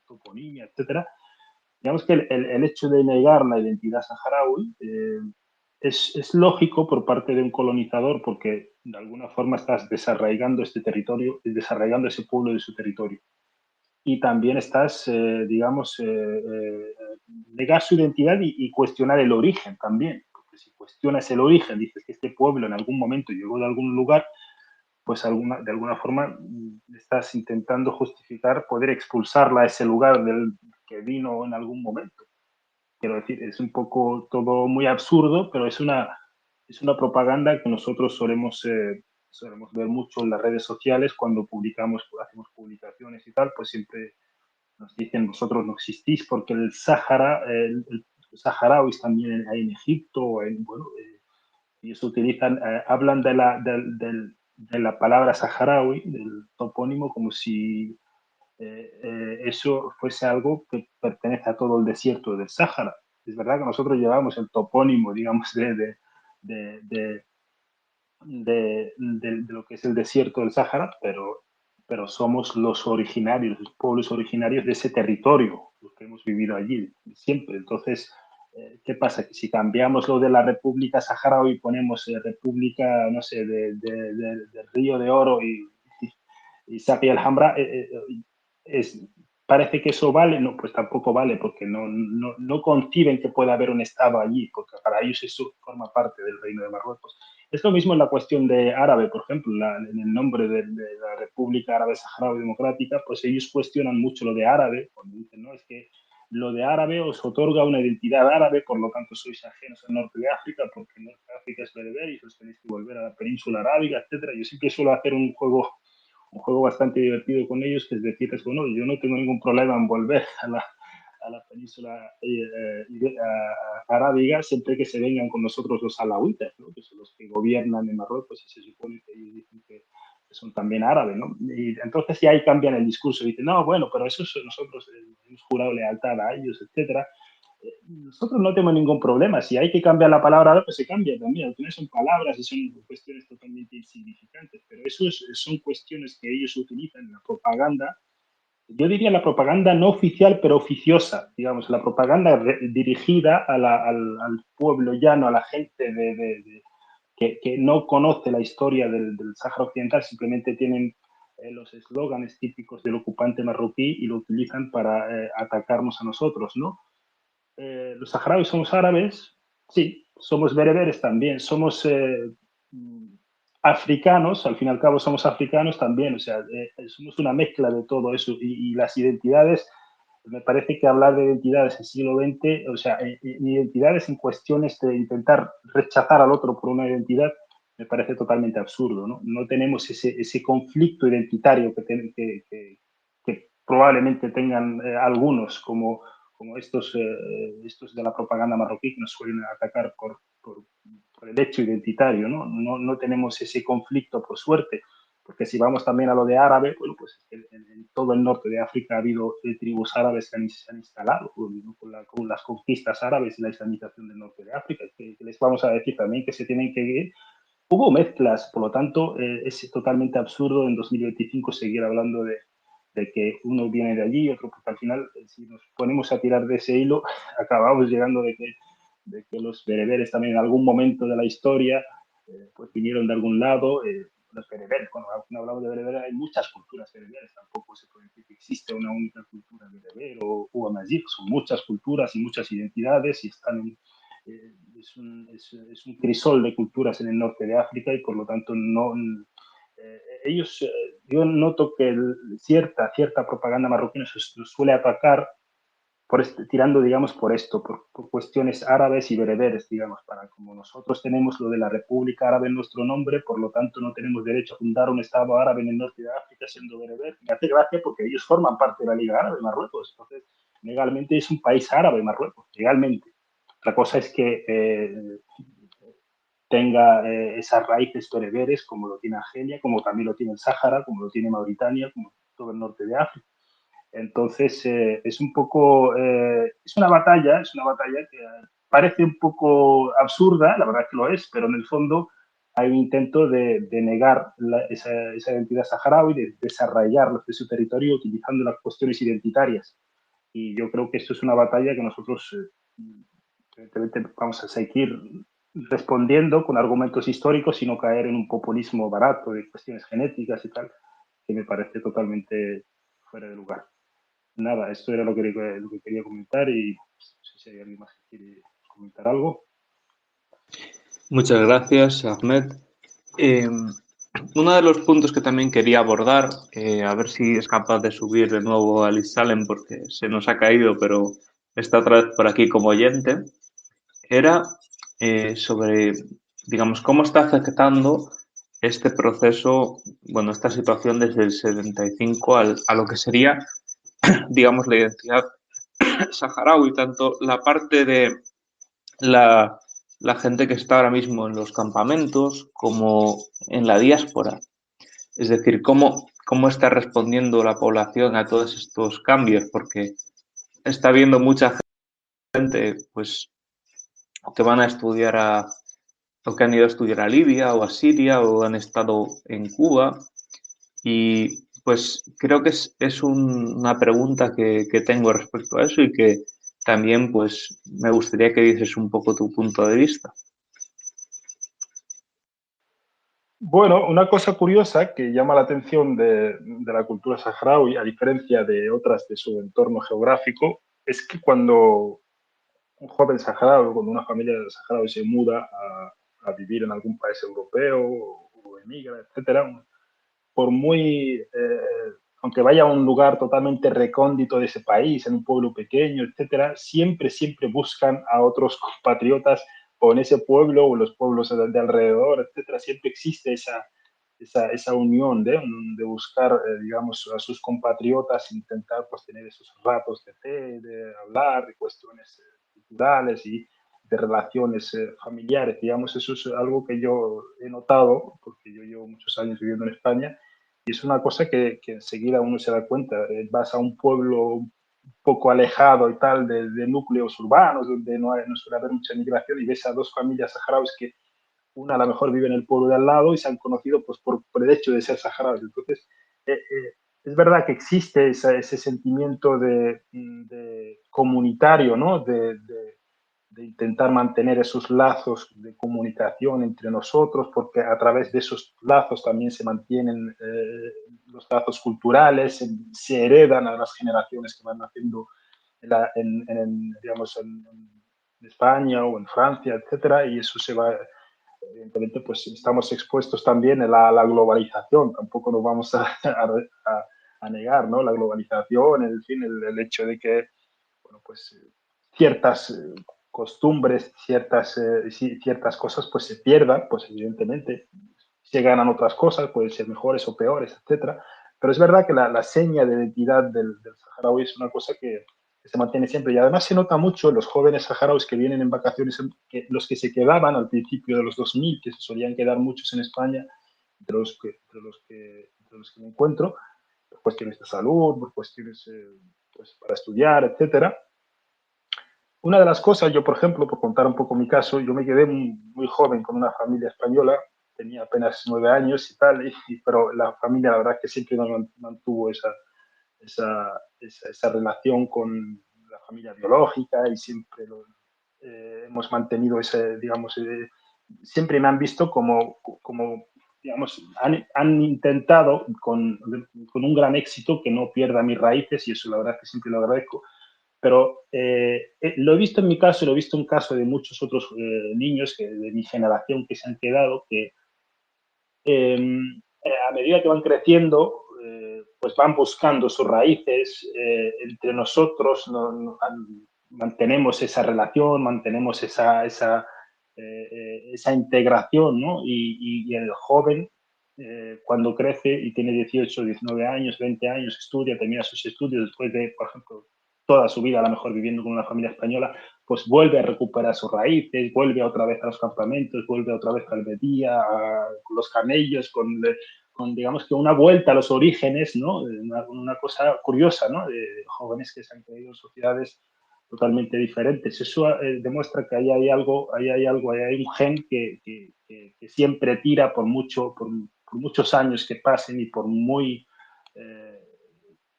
toponimia, etcétera. Digamos que el hecho de negar la identidad saharaui es lógico por parte de un colonizador porque de alguna forma estás desarraigando este territorio, desarraigando ese pueblo de su territorio. Y también estás, digamos, negar su identidad y cuestionar el origen también. Porque si cuestionas el origen, dices que este pueblo en algún momento llegó de algún lugar, pues de alguna forma estás intentando justificar poder expulsarla a ese lugar del que vino en algún momento. Quiero decir, es un poco todo muy absurdo, pero es una propaganda que nosotros solemos ver mucho en las redes sociales cuando hacemos publicaciones y tal, pues siempre nos dicen vosotros no existís porque el Sáhara, los saharauis también hay en Egipto, bueno, ellos hablan de la palabra saharaui, del topónimo, como si eso fuese algo que pertenece a todo el desierto del Sáhara. Es verdad que nosotros llevamos el topónimo, digamos, de lo que es el desierto del Sáhara, pero somos los originarios, los pueblos originarios de ese territorio. los que hemos vivido allí siempre. Entonces, ¿qué pasa? Que si cambiamos lo de la República Saharaui y ponemos República, no sé, del Río de Oro y Safi Alhambra, parece que eso vale. No, pues tampoco vale, porque no conciben que pueda haber un Estado allí, porque para ellos eso forma parte del Reino de Marruecos. Es lo mismo en la cuestión de árabe, por ejemplo, en el nombre de la República Árabe Saharaui Democrática, pues ellos cuestionan mucho lo de árabe, cuando dicen, no, es que lo de árabe os otorga una identidad árabe, por lo tanto sois ajenos al norte de África, porque el norte de África es bereber y os tenéis que volver a la península arábiga, etcétera. Yo siempre suelo hacer un juego bastante divertido con ellos, que es decirles, bueno, yo no tengo ningún problema en volver a la península arábiga, siempre que se vengan con nosotros los alawitas, ¿no? Que son los que gobiernan en Marruecos y se supone que ellos dicen que son también árabes, ¿no? Y entonces ya ahí cambian el discurso y dicen, no, bueno, pero eso nosotros hemos jurado lealtad a ellos, etcétera. Nosotros no tenemos ningún problema. Si hay que cambiar la palabra, pues se cambia también. Al final son palabras y son cuestiones totalmente insignificantes, pero eso son cuestiones que ellos utilizan en la propaganda. Yo diría la propaganda no oficial, pero oficiosa, digamos, la propaganda dirigida al pueblo llano, a la gente que no conoce la historia del Sáhara Occidental, simplemente tienen los eslóganes típicos del ocupante marroquí y lo utilizan para atacarnos a nosotros, ¿no? Los saharauis somos árabes, sí, somos bereberes también, somos africanos, al fin y al cabo somos africanos también, o sea, somos una mezcla de todo eso y las identidades, me parece que hablar de identidades en el siglo XX, o sea, identidades en cuestiones de intentar rechazar al otro por una identidad, me parece totalmente absurdo, ¿no? No tenemos ese conflicto identitario que probablemente tengan algunos como estos de la propaganda marroquí que nos suelen atacar por el hecho identitario, ¿no? No tenemos ese conflicto, por suerte, porque si vamos también a lo de árabe, bueno, pues en todo el norte de África ha habido tribus árabes que se han instalado con las conquistas árabes y la islamización del norte de África, que les vamos a decir también que se tienen que ir. Hubo mezclas, por lo tanto, es totalmente absurdo en 2025 seguir hablando de que uno viene de allí y otro, porque al final, si nos ponemos a tirar de ese hilo, acabamos llegando de que los bereberes también en algún momento de la historia pues vinieron de algún lado. Los bereberes, cuando hablamos de bereberes, hay muchas culturas bereberes, tampoco se puede decir que existe una única cultura bereber o amazigh, son muchas culturas y muchas identidades y están es un crisol de culturas en el norte de África y por lo tanto ellos, yo noto que cierta propaganda marroquí nos suele atacar tirando, digamos, por esto, por cuestiones árabes y bereberes, digamos, como nosotros tenemos lo de la República Árabe en nuestro nombre, por lo tanto no tenemos derecho a fundar un Estado árabe en el norte de África siendo bereber. Me hace gracia porque ellos forman parte de la Liga Árabe, Marruecos, entonces legalmente es un país árabe, Marruecos, legalmente. Otra cosa es que tenga esas raíces bereberes, como lo tiene Argelia, como también lo tiene el Sáhara, como lo tiene Mauritania, como todo el norte de África. Entonces, es un poco, es una batalla que parece un poco absurda, la verdad que lo es, pero en el fondo hay un intento de negar esa identidad saharaui, de desarraigarlos de su territorio utilizando las cuestiones identitarias. Y yo creo que esto es una batalla que nosotros evidentemente vamos a seguir respondiendo con argumentos históricos y no caer en un populismo barato de cuestiones genéticas y tal, que me parece totalmente fuera de lugar. Nada, esto era lo que quería comentar y no sé si hay alguien más que quiere comentar algo. Muchas gracias, Ahmed. Uno de los puntos que también quería abordar, a ver si es capaz de subir de nuevo a Liz Salem porque se nos ha caído, pero está otra vez por aquí como oyente, era sobre, digamos, cómo está afectando este proceso, bueno, esta situación desde el 75 a lo que sería, digamos, la identidad saharaui, tanto la parte de la gente que está ahora mismo en los campamentos como en la diáspora. Es decir, cómo está respondiendo la población a todos estos cambios, porque está habiendo mucha gente pues, que van a estudiar o que han ido a estudiar a Libia o a Siria o han estado en Cuba y pues creo que es una pregunta que tengo respecto a eso y que también pues me gustaría que dices un poco tu punto de vista. Bueno, una cosa curiosa que llama la atención de la cultura saharaui, a diferencia de otras de su entorno geográfico, es que cuando un joven saharaui, cuando una familia saharaui se muda a vivir en algún país europeo o emigra, etcétera, por muy, aunque vaya a un lugar totalmente recóndito de ese país, en un pueblo pequeño, etcétera, siempre buscan a otros compatriotas o en ese pueblo o en los pueblos de alrededor, etcétera. Siempre existe esa unión de buscar, digamos, a sus compatriotas, intentar pues, tener esos ratos de té, de hablar de cuestiones culturales y de relaciones familiares. Digamos, eso es algo que yo he notado, porque yo llevo muchos años viviendo en España, y es una cosa que enseguida uno se da cuenta. Vas a un pueblo un poco alejado y tal de núcleos urbanos, donde no suele haber mucha migración, y ves a dos familias saharauis que una a lo mejor vive en el pueblo de al lado y se han conocido pues, por el hecho de ser saharauis. Entonces, es verdad que existe ese sentimiento de comunitario, ¿no? De intentar mantener esos lazos de comunicación entre nosotros, porque a través de esos lazos también se mantienen los lazos culturales, se heredan a las generaciones que van naciendo digamos, en España o en Francia, etcétera, y eso se va, evidentemente, pues estamos expuestos también a la globalización, tampoco nos vamos a negar, ¿no? La globalización, en fin, el hecho de que, bueno, pues ciertas costumbres, ciertas cosas, pues se pierdan, pues evidentemente se ganan otras cosas, pueden ser mejores o peores, etcétera. Pero es verdad que la seña de identidad del saharaui es una cosa que se mantiene siempre. Y además se nota mucho en los jóvenes saharauis que vienen en vacaciones, que los que se quedaban al principio de los 2000, que se solían quedar muchos en España, entre los que me encuentro, por cuestiones de salud, por cuestiones pues, para estudiar, etcétera. Una de las cosas, yo por ejemplo, por contar un poco mi caso, yo me quedé muy joven con una familia española, tenía apenas 9 años y tal, pero la familia la verdad que siempre mantuvo esa relación con la familia biológica y siempre hemos mantenido ese, digamos, siempre me han visto como digamos, han intentado con un gran éxito que no pierda mis raíces y eso la verdad que siempre lo agradezco. Pero lo he visto en mi caso y lo he visto en caso de muchos otros niños de mi generación que se han quedado, que a medida que van creciendo, pues van buscando sus raíces. Entre nosotros mantenemos esa relación, mantenemos esa integración, ¿no? Y el joven, cuando crece y tiene 18, 19 años, 20 años, estudia, termina sus estudios después de, por ejemplo, toda su vida a lo mejor viviendo con una familia española, pues vuelve a recuperar sus raíces, vuelve otra vez a los campamentos, vuelve otra vez a Almería, con los camellos, con, digamos que una vuelta a los orígenes, ¿no? Una cosa curiosa, ¿no? De jóvenes que se han creído en sociedades totalmente diferentes. Eso demuestra que ahí hay algo, ahí hay un gen que siempre tira por muchos años que pasen y por muy...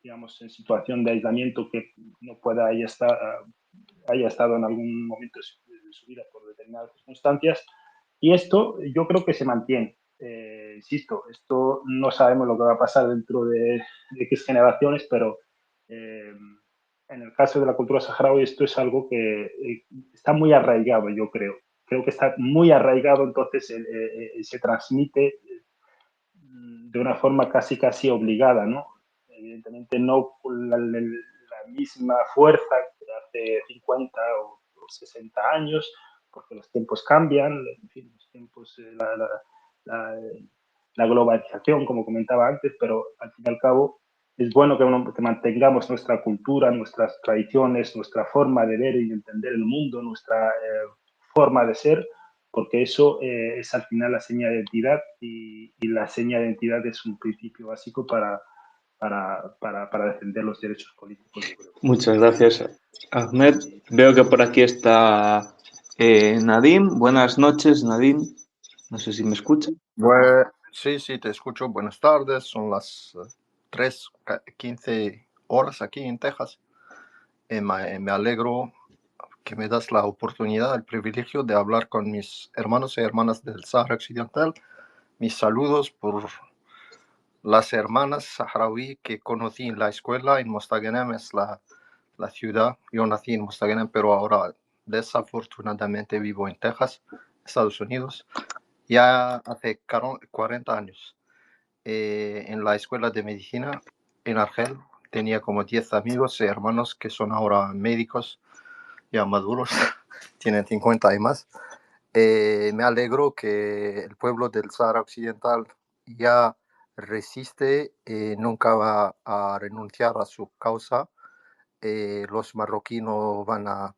digamos, en situación de aislamiento que no pueda haya estado en algún momento de su vida por determinadas circunstancias. Y esto yo creo que se mantiene. Insisto, esto no sabemos lo que va a pasar dentro de X generaciones, pero en el caso de la cultura saharaui esto es algo que está muy arraigado, yo creo. Creo que está muy arraigado, entonces se transmite de una forma casi obligada, ¿no? Evidentemente no con la misma fuerza que hace 50 o 60 años, porque los tiempos cambian, en fin, los tiempos, la globalización, como comentaba antes, pero al fin y al cabo es bueno que mantengamos nuestra cultura, nuestras tradiciones, nuestra forma de ver y entender el mundo, nuestra forma de ser, porque eso es al final la seña de identidad y la seña de identidad es un principio básico para defender los derechos políticos. Yo creo. Muchas gracias, Ahmed. Veo que por aquí está Nadim. Buenas noches, Nadim. No sé si me escucha. Sí, te escucho. Buenas tardes. Son las 15 horas aquí en Texas. Me alegro que me das la oportunidad, el privilegio de hablar con mis hermanos y hermanas del Sahara Occidental. Mis saludos por las hermanas saharaui que conocí en la escuela en Mostaganem, es la ciudad. Yo nací en Mostaganem, pero ahora desafortunadamente vivo en Texas, Estados Unidos, ya hace 40 años. En la escuela de medicina en Argel tenía como 10 amigos y hermanos que son ahora médicos ya maduros, tienen 50 y más. Me alegro que el pueblo del Sahara Occidental ya resiste, nunca va a renunciar a su causa. Los marroquinos van a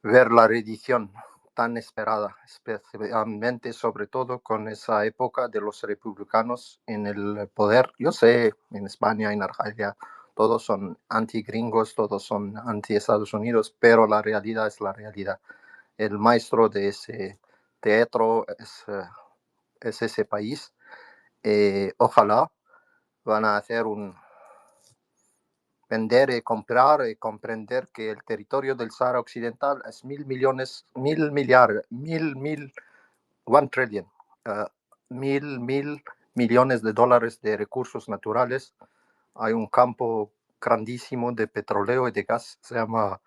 ver la rendición tan esperada, especialmente sobre todo con esa época de los republicanos en el poder. Yo sé, en España, en Argelia, todos son anti-gringos, todos son anti-Estados Unidos, pero la realidad es la realidad. El maestro de ese teatro es ese país. Ojalá van a hacer vender y comprar y comprender que el territorio del Sahara Occidental es 1.000 millones de dólares de recursos naturales. Hay un campo grandísimo de petróleo y de gas, se llama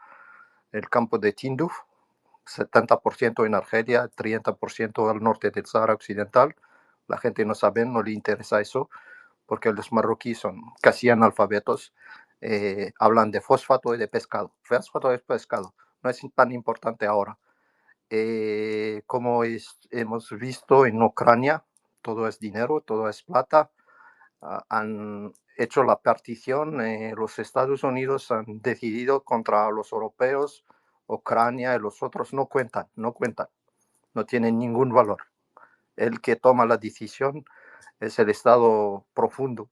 el campo de Tinduf, 70% en Argelia, 30% al norte del Sahara Occidental. La gente no sabe, no le interesa eso, porque los marroquíes son casi analfabetos. Hablan de fosfato y de pescado. Fosfato es pescado, no es tan importante ahora. Como hemos visto en Ucrania, todo es dinero, todo es plata. Han hecho la partición, los Estados Unidos han decidido contra los europeos, Ucrania y los otros no cuentan, no tienen ningún valor. El que toma la decisión es el Estado profundo,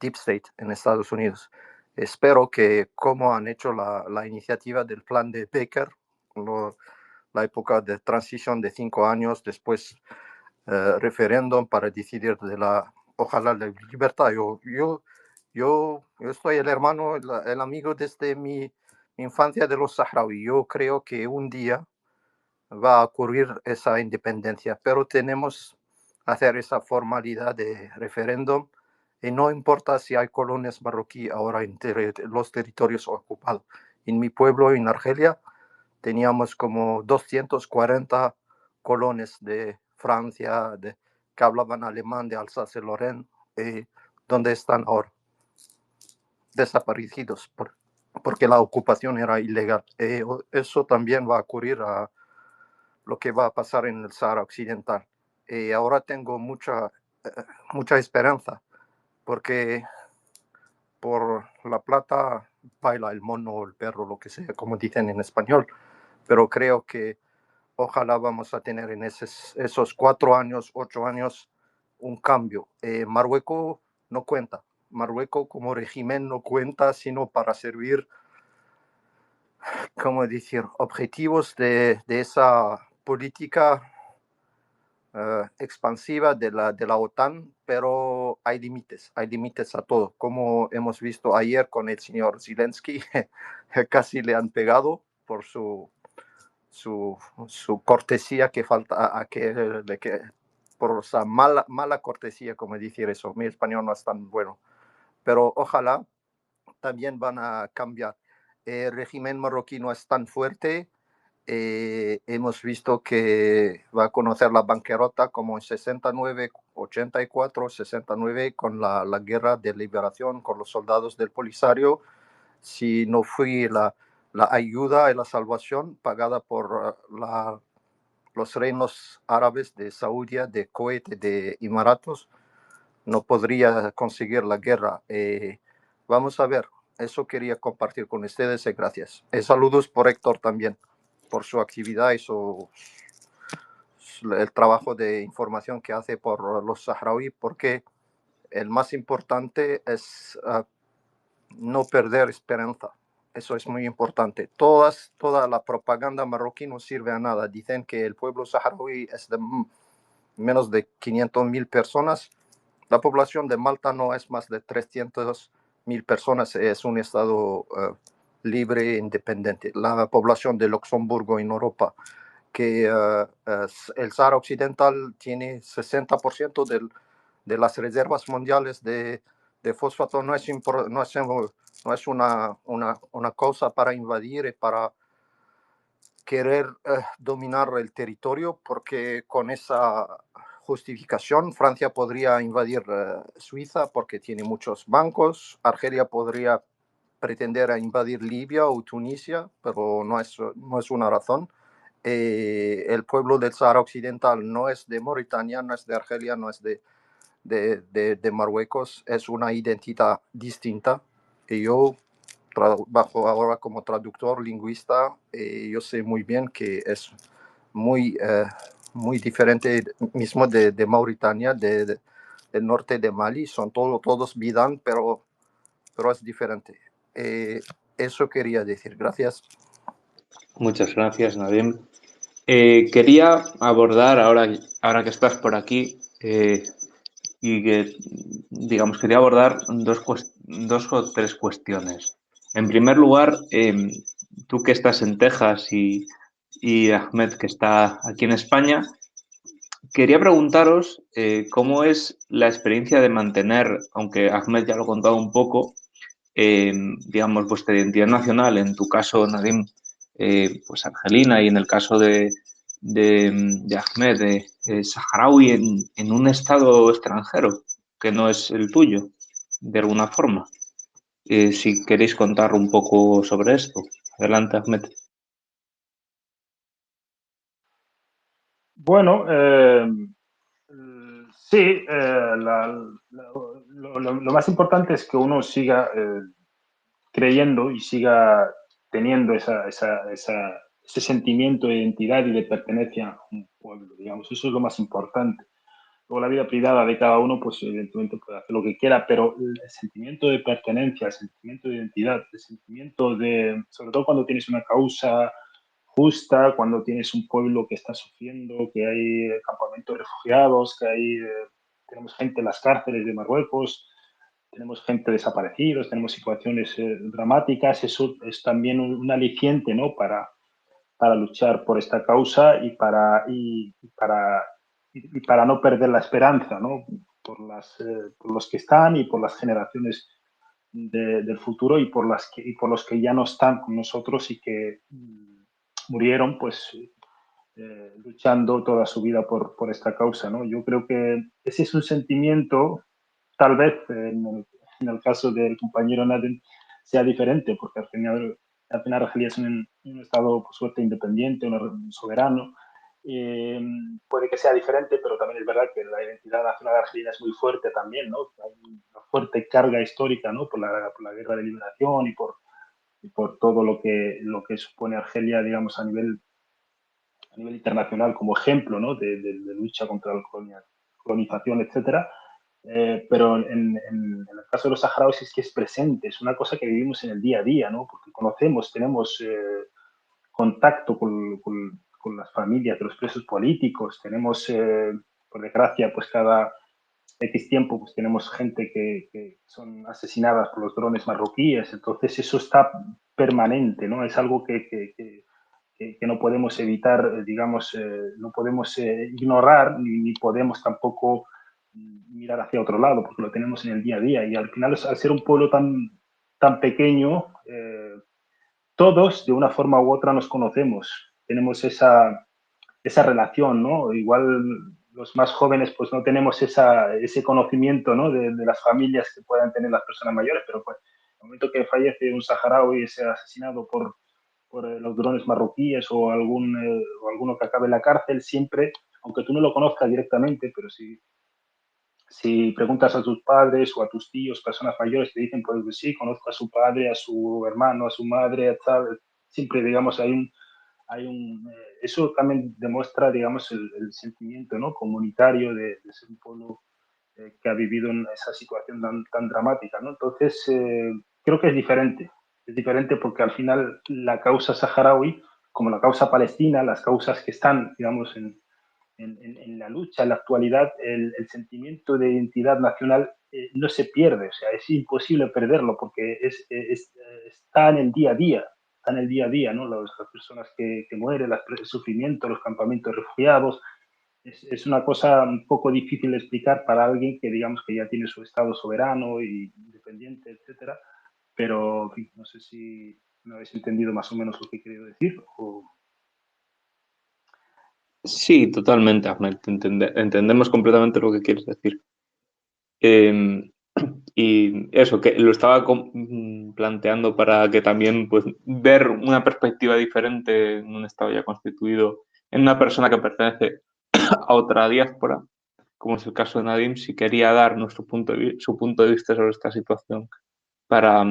Deep State, en Estados Unidos. Espero que, como han hecho la iniciativa del plan de Baker, la época de transición de 5 años, después referéndum para decidir ojalá la libertad. Yo soy el hermano, el amigo desde mi infancia de los saharaui. Yo creo que un día va a ocurrir esa independencia, pero tenemos que hacer esa formalidad de referéndum y no importa si hay colonias marroquíes ahora en los territorios ocupados. En mi pueblo, en Argelia, teníamos como 240 colones de Francia, que hablaban alemán, de Alsace-Lorraine, donde están ahora desaparecidos porque la ocupación era ilegal. Eso también va a ocurrir a lo que va a pasar en el Sahara Occidental. Ahora tengo mucha esperanza, porque por la plata baila el mono o el perro, lo que sea, como dicen en español, pero creo que ojalá vamos a tener en esos 4 años, 8 años, un cambio. Marruecos no cuenta. Marruecos como régimen no cuenta, sino para servir, ¿cómo decir?, objetivos de esa política expansiva de la OTAN, pero hay límites a todo. Como hemos visto ayer con el señor Zelensky, casi le han pegado por su cortesía que falta, por esa mala cortesía, como decir eso. Mi español no es tan bueno, pero ojalá también van a cambiar. El régimen marroquí no es tan fuerte. Hemos visto que va a conocer la bancarrota como en 69, 84, 69, con la guerra de liberación con los soldados del Polisario. Si no fue la ayuda y la salvación pagada por los reinos árabes de Saudi, de Kuwait, de Emiratos, no podría conseguir la guerra. Vamos a ver, eso quería compartir con ustedes y gracias. Saludos por Héctor también, por su actividad y el trabajo de información que hace por los saharaui, porque el más importante es no perder esperanza. Eso es muy importante. Toda la propaganda marroquí no sirve a nada. Dicen que el pueblo saharaui es de menos de 500,000 personas. La población de Malta no es más de 300.000 personas, es un estado libre e independiente. La población de Luxemburgo en Europa, que el Sahara Occidental tiene 60% de las reservas mundiales de fosfato, no es una cosa para invadir y para querer dominar el territorio, porque con esa justificación Francia podría invadir Suiza porque tiene muchos bancos, Argelia podría pretender a invadir Libia o Tunisia, pero no es una razón. El pueblo del Sahara Occidental no es de Mauritania, no es de Argelia, no es de Marruecos, es una identidad distinta. Y yo trabajo ahora como traductor, lingüista, y yo sé muy bien que es muy diferente mismo de Mauritania, del norte de Mali, son todos Bidán, pero es diferente. Eso quería decir. Gracias. Muchas gracias, Nadim. Quería abordar, ahora que estás por aquí, y que, digamos, quería abordar dos o tres cuestiones. En primer lugar, tú que estás en Texas y Ahmed que está aquí en España, quería preguntaros cómo es la experiencia de mantener, aunque Ahmed ya lo ha contado un poco, digamos, vuestra identidad nacional, en tu caso, Nadim, pues argelina, y en el caso de Ahmed, saharaui, en un estado extranjero que no es el tuyo, de alguna forma. Si queréis contar un poco sobre esto. Adelante, Ahmed. Bueno, sí, lo más importante es que uno siga creyendo y siga teniendo ese sentimiento de identidad y de pertenencia a un pueblo, digamos. Eso es lo más importante. Luego la vida privada de cada uno, pues evidentemente puede hacer lo que quiera, pero el sentimiento de pertenencia, el sentimiento de identidad, el sentimiento de, sobre todo cuando tienes una causa justa, cuando tienes un pueblo que está sufriendo, que hay campamentos de refugiados, que hay, tenemos gente en las cárceles de Marruecos, tenemos gente desaparecidos, tenemos situaciones dramáticas, eso es también un aliciente, ¿no? Para luchar por esta causa y para no perder la esperanza, ¿no? Por los que están y por las generaciones del futuro y por los que ya no están con nosotros y que murieron, pues luchando toda su vida por esta causa, ¿no? Yo creo que ese es un sentimiento, tal vez en el caso del compañero Naden sea diferente, porque al final Argelia es un Estado, por suerte, independiente, un soberano. Puede que sea diferente, pero también es verdad que la identidad nacional argelina es muy fuerte también, ¿no? Hay una fuerte carga histórica, ¿no? Por la guerra de liberación y por todo lo que supone Argelia, digamos, a nivel internacional como ejemplo, ¿no? de lucha contra la colonización, etcétera. Pero en el caso de los saharauis es que es presente, es una cosa que vivimos en el día a día, ¿no? Porque conocemos, tenemos contacto con las familias de los presos políticos, tenemos, por desgracia, pues cada X tiempo pues tenemos gente que son asesinadas por los drones marroquíes, entonces eso está permanente, ¿no? Es algo que no podemos evitar, digamos, no podemos ignorar ni podemos tampoco mirar hacia otro lado, porque lo tenemos en el día a día. Y al final, al ser un pueblo tan pequeño, todos de una forma u otra nos conocemos, tenemos esa relación, ¿no? Igual los más jóvenes pues no tenemos ese conocimiento, ¿no? de las familias que puedan tener las personas mayores, pero pues en el momento que fallece un saharaui y es asesinado por los drones marroquíes o alguno que acabe en la cárcel, siempre, aunque tú no lo conozcas directamente, pero si preguntas a tus padres o a tus tíos, personas mayores, te dicen, pues sí, conozco a su padre, a su hermano, a su madre, a tal. Siempre, digamos, eso también demuestra, digamos, el sentimiento, ¿no? Comunitario de ser un pueblo que ha vivido en esa situación tan dramática, ¿no? Entonces, creo que es diferente porque al final la causa saharaui, como la causa palestina, las causas que están, digamos, en la lucha, en la actualidad, el sentimiento de identidad nacional no se pierde, o sea, es imposible perderlo porque está en el día a día, está en el día a día, ¿no? Las personas que mueren, el sufrimiento, los campamentos de refugiados, es una cosa un poco difícil de explicar para alguien que digamos que ya tiene su Estado soberano y independiente, etcétera, pero en fin, no sé si me habéis entendido más o menos lo que he querido decir. Sí, totalmente, Ahmed. Entendemos completamente lo que quieres decir. Eh, y eso, que lo estaba planteando para que también pues, ver una perspectiva diferente en un Estado ya constituido, en una persona que pertenece a otra diáspora, como es el caso de Nadim, si quería dar su punto de vista sobre esta situación para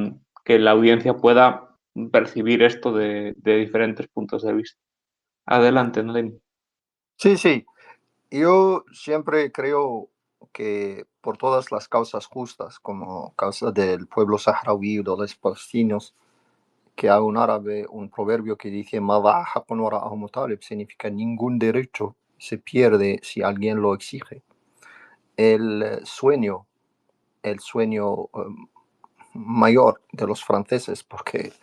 que la audiencia pueda percibir esto de diferentes puntos de vista. Adelante, Nadim. Sí, sí. Yo siempre creo que por todas las causas justas, como causa del pueblo saharaui o de los palestinos, que hay un árabe, un proverbio que dice significa ningún derecho se pierde si alguien lo exige. El sueño mayor de los franceses, porque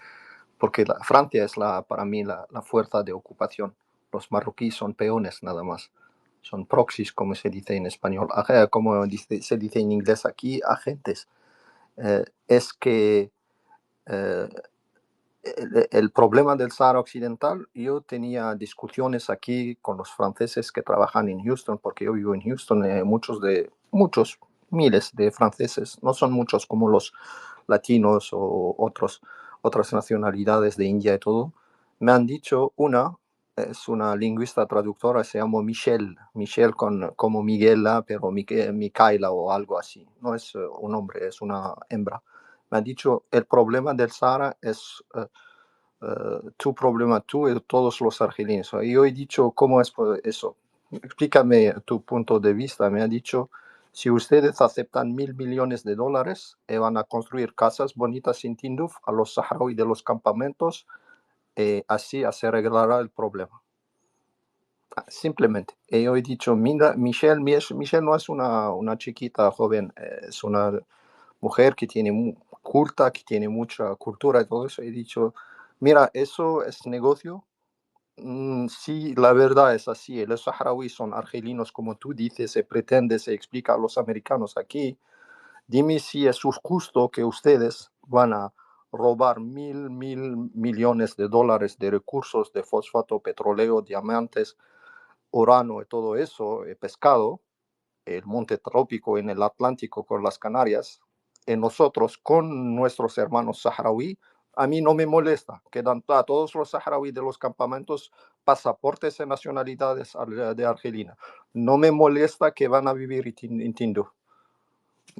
Francia es para mí la fuerza de ocupación. Los marroquíes son peones nada más. Son proxies, como se dice en español, como se dice en inglés aquí, agentes. Es que el problema del Sahara Occidental, yo tenía discusiones aquí con los franceses que trabajan en Houston, porque yo vivo en Houston, muchos miles de franceses, no son muchos como los latinos o otras nacionalidades de India y todo, me han dicho es una lingüista traductora, se llama Michelle como Miguela, pero Micaela o algo así, no es un hombre, es una hembra. Me ha dicho, el problema del Sahara es tu problema, tú y todos los argelinos. Y yo he dicho, ¿cómo es eso? Explícame tu punto de vista. Me ha dicho, si ustedes aceptan $1.000 millones y van a construir casas bonitas en Tinduf a los saharauis de los campamentos, así se arreglará el problema. Simplemente. Y yo he dicho, mira, Michelle no es una chiquita joven, es una mujer que tiene culta, que tiene mucha cultura y todo eso. He dicho, mira, eso es negocio. Sí, la verdad es así. Los saharauis son argelinos, como tú dices, se explica a los americanos aquí. Dime si es justo que ustedes van a robar $1.000 millones de recursos de fosfato, petróleo, diamantes, urano y todo eso, pescado, el monte trópico en el Atlántico con las Canarias, en nosotros con nuestros hermanos saharaui. A mí no me molesta que dan a todos los saharauis de los campamentos pasaportes y nacionalidades de Argelina. No me molesta que van a vivir en Tinduf.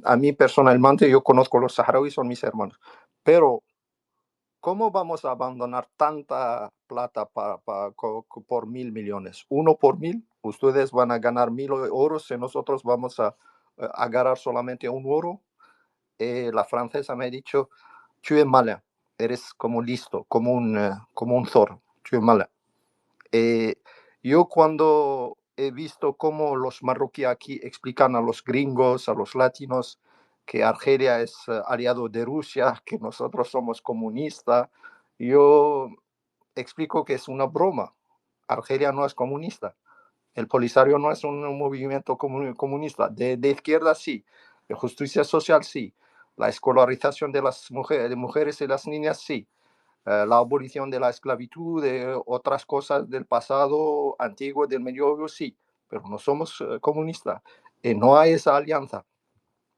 A mí personalmente, yo conozco los saharauis, son mis hermanos. Pero, ¿cómo vamos a abandonar tanta plata por $1.000 millones? Uno por 1.000, ustedes van a ganar 1.000 euros y nosotros vamos a agarrar solamente un oro. La francesa me ha dicho, tu es mala, eres como listo, como un zorro, tu es mala. Yo cuando he visto cómo los marroquíes aquí explican a los gringos, a los latinos, que Argelia es aliado de Rusia, que nosotros somos comunistas, yo explico que es una broma. Argelia no es comunista. El Polisario no es un movimiento comunista. De izquierda sí, de justicia social sí, la escolarización de las mujeres y las niñas sí, la abolición de la esclavitud, de otras cosas del pasado antiguo, del medioevo, sí, pero no somos comunistas. No hay esa alianza.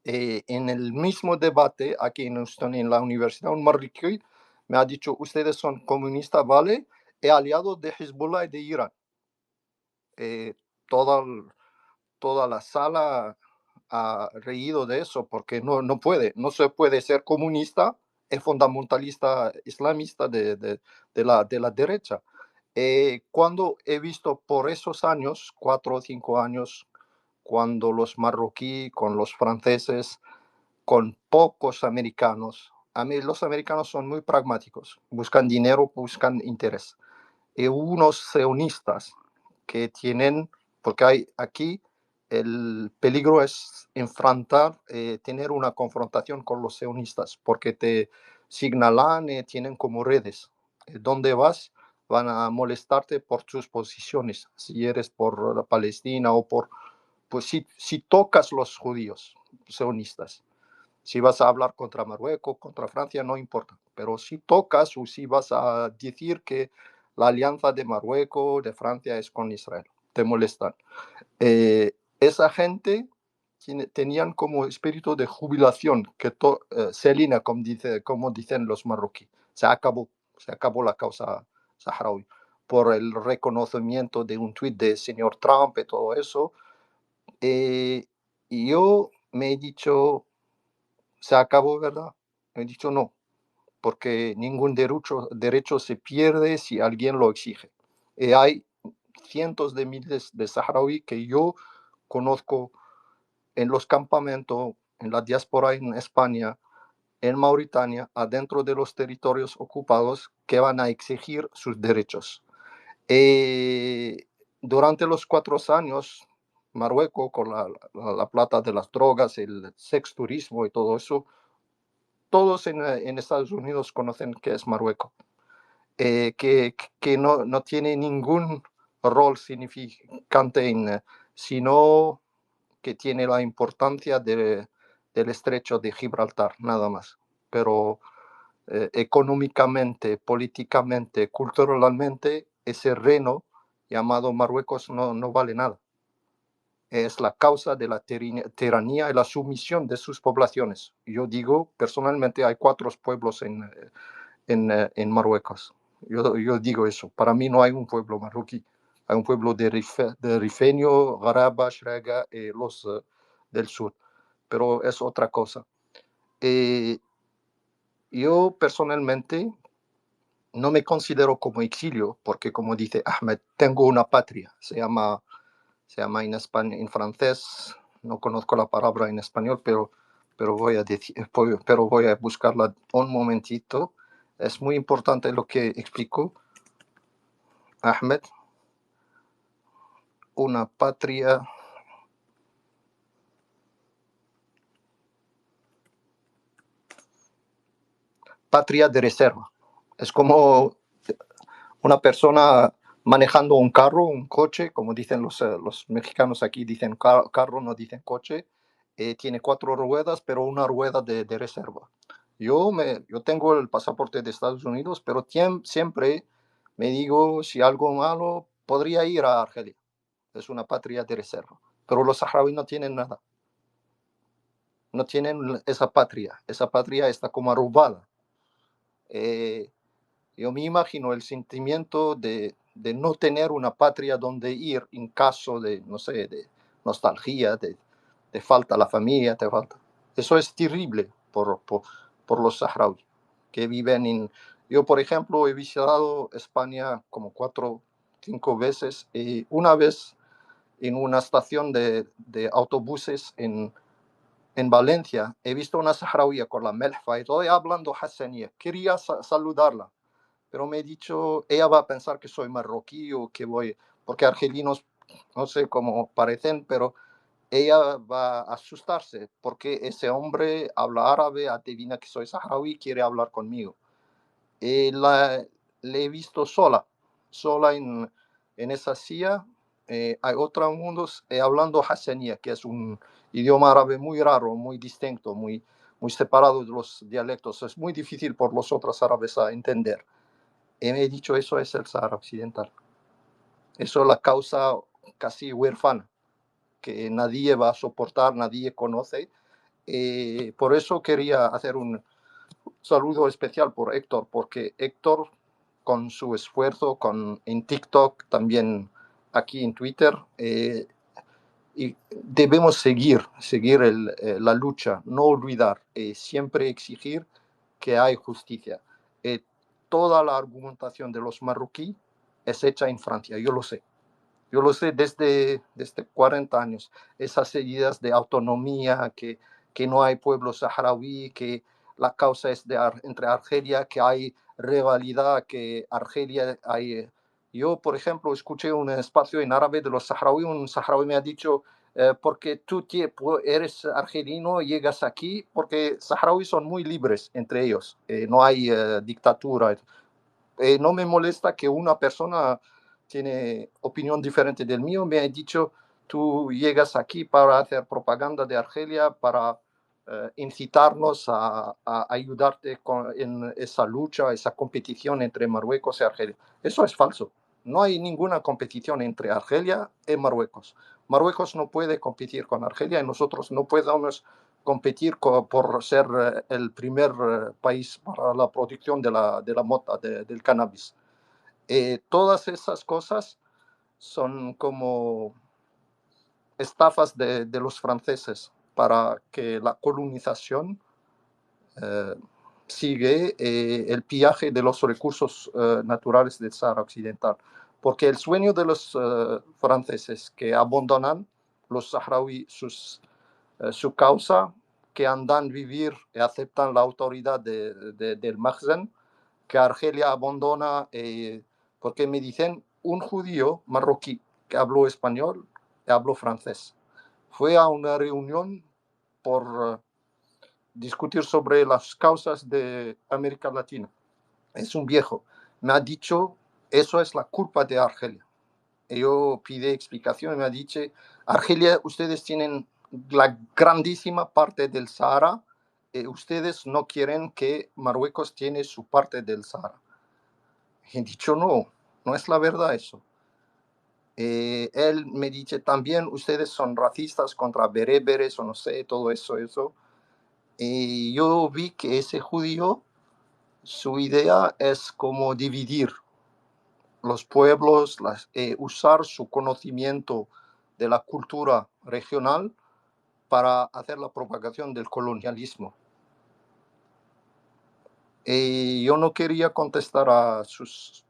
En el mismo debate, aquí en Houston, en la universidad, un marroquí me ha dicho, ustedes son comunistas, ¿vale? He aliado de Hezbollah y de Irán. Toda la sala ha reído de eso porque no se puede ser comunista y fundamentalista islamista de la derecha. Cuando he visto por esos años, 4 o 5 años, cuando los marroquíes con los franceses, con pocos americanos, los americanos son muy pragmáticos, buscan dinero, buscan interés. Y unos sionistas que tienen porque aquí el peligro es enfrentar, tener una confrontación con los sionistas, porque te signalan, tienen como redes. ¿Dónde vas? Van a molestarte por tus posiciones, si eres por la Palestina o por... Pues si tocas los judíos sionistas, si vas a hablar contra Marruecos, contra Francia, no importa, pero si tocas o si vas a decir que la alianza de Marruecos, de Francia es con Israel, te molestan. Esa gente tenían como espíritu de jubilación, que Selina, como dicen los marroquíes, se acabó la causa saharaui por el reconocimiento de un tuit del señor Trump y todo eso. Y yo me he dicho, se acabó, ¿verdad? Me he dicho no, porque ningún derecho se pierde si alguien lo exige. Y hay cientos de miles de saharaui que yo conozco en los campamentos, en la diáspora en España, en Mauritania, adentro de los territorios ocupados, que van a exigir sus derechos. Durante los 4 años, Marruecos, con la plata de las drogas, el sexturismo y todo eso, todos en Estados Unidos conocen qué es Marruecos, que no tiene ningún rol significante sino que tiene la importancia del estrecho de Gibraltar, nada más. Pero económicamente, políticamente, culturalmente, ese reino llamado Marruecos no vale nada. Es la causa de la tiranía y la sumisión de sus poblaciones. Yo digo, personalmente, hay 4 pueblos en Marruecos. Yo digo eso. Para mí no hay un pueblo marroquí. Hay un pueblo de rifeño, Garaba, Shrega, los del sur. Pero es otra cosa. Yo personalmente no me considero como exilio, porque como dice Ahmed, tengo una patria. Se llama en España, en francés, no conozco la palabra en español, pero voy a buscarla un momentito. Es muy importante lo que explicó Ahmed. Una patria de reserva. Es como una persona manejando un carro, un coche, como dicen los mexicanos aquí, dicen carro, no dicen coche. Tiene 4 ruedas, pero una rueda de reserva. Yo tengo el pasaporte de Estados Unidos, pero siempre me digo, si algo malo, podría ir a Argelia. Es una patria de reserva. Pero los saharauis no tienen nada. No tienen esa patria. Esa patria está como arrugada. Yo me imagino el sentimiento de no tener una patria donde ir en caso de, no sé, de nostalgia, de falta la familia, te falta. Eso es terrible por los saharauis que viven en... Yo, por ejemplo, he visitado España como 4 o 5 veces, y una vez en una estación de autobuses en Valencia, he visto una saharaui con la melfa y todo, hablando hassanía. Quería saludarla, pero me he dicho, ella va a pensar que soy marroquí o que voy, porque argelinos, no sé cómo parecen, pero ella va a asustarse porque ese hombre habla árabe, adivina que soy saharaui y quiere hablar conmigo. Le he visto sola en esa silla. Hay otros mundos hablando hassanía, que es un idioma árabe muy raro, muy distinto, muy separado de los dialectos. Es muy difícil por los otros árabes a entender. Y me he dicho, eso es el Sahara Occidental. Eso es la causa casi huérfana, que nadie va a soportar, nadie conoce. Por eso quería hacer un saludo especial por Héctor, porque Héctor, con su esfuerzo en TikTok, también aquí en Twitter, y debemos seguir la lucha, no olvidar, siempre exigir que hay justicia. Toda la argumentación de los marroquíes es hecha en Francia, yo lo sé desde 40 años, esas ideas de autonomía, que no hay pueblo saharaui, que la causa es entre Argelia, que hay rivalidad, que Argelia hay Yo, por ejemplo, escuché un espacio en árabe de los saharauis, un saharaui me ha dicho, porque tú eres argelino, llegas aquí, porque saharauis son muy libres entre ellos, no hay dictadura. No me molesta que una persona tiene opinión diferente del mío, me ha dicho, tú llegas aquí para hacer propaganda de Argelia, para incitarnos a ayudarte en esa lucha, esa competición entre Marruecos y Argelia. Eso es falso. No hay ninguna competición entre Argelia y Marruecos. Marruecos no puede competir con Argelia y nosotros no podemos competir por ser el primer país para la producción de la mota, del cannabis. Todas esas cosas son como estafas de los franceses para que la colonización sigue el pillaje de los recursos naturales del Sahara Occidental. Porque el sueño de los franceses que abandonan los saharaui su causa, que andan vivir y aceptan la autoridad del Makhzen, que Argelia abandona, porque me dicen un judío marroquí que habló español y habló francés. Fue a una reunión por discutir sobre las causas de América Latina. Es un viejo. Me ha dicho, eso es la culpa de Argelia. Yo pide explicación y me ha dicho, Argelia, ustedes tienen la grandísima parte del Sahara, ustedes no quieren que Marruecos tiene su parte del Sahara. He dicho, no, no es la verdad eso. Él me dice también, ustedes son racistas contra bereberes o no sé, todo eso. Y yo vi que ese judío, su idea es como dividir los pueblos, usar su conocimiento de la cultura regional para hacer la propagación del colonialismo. Y yo no quería contestar a sus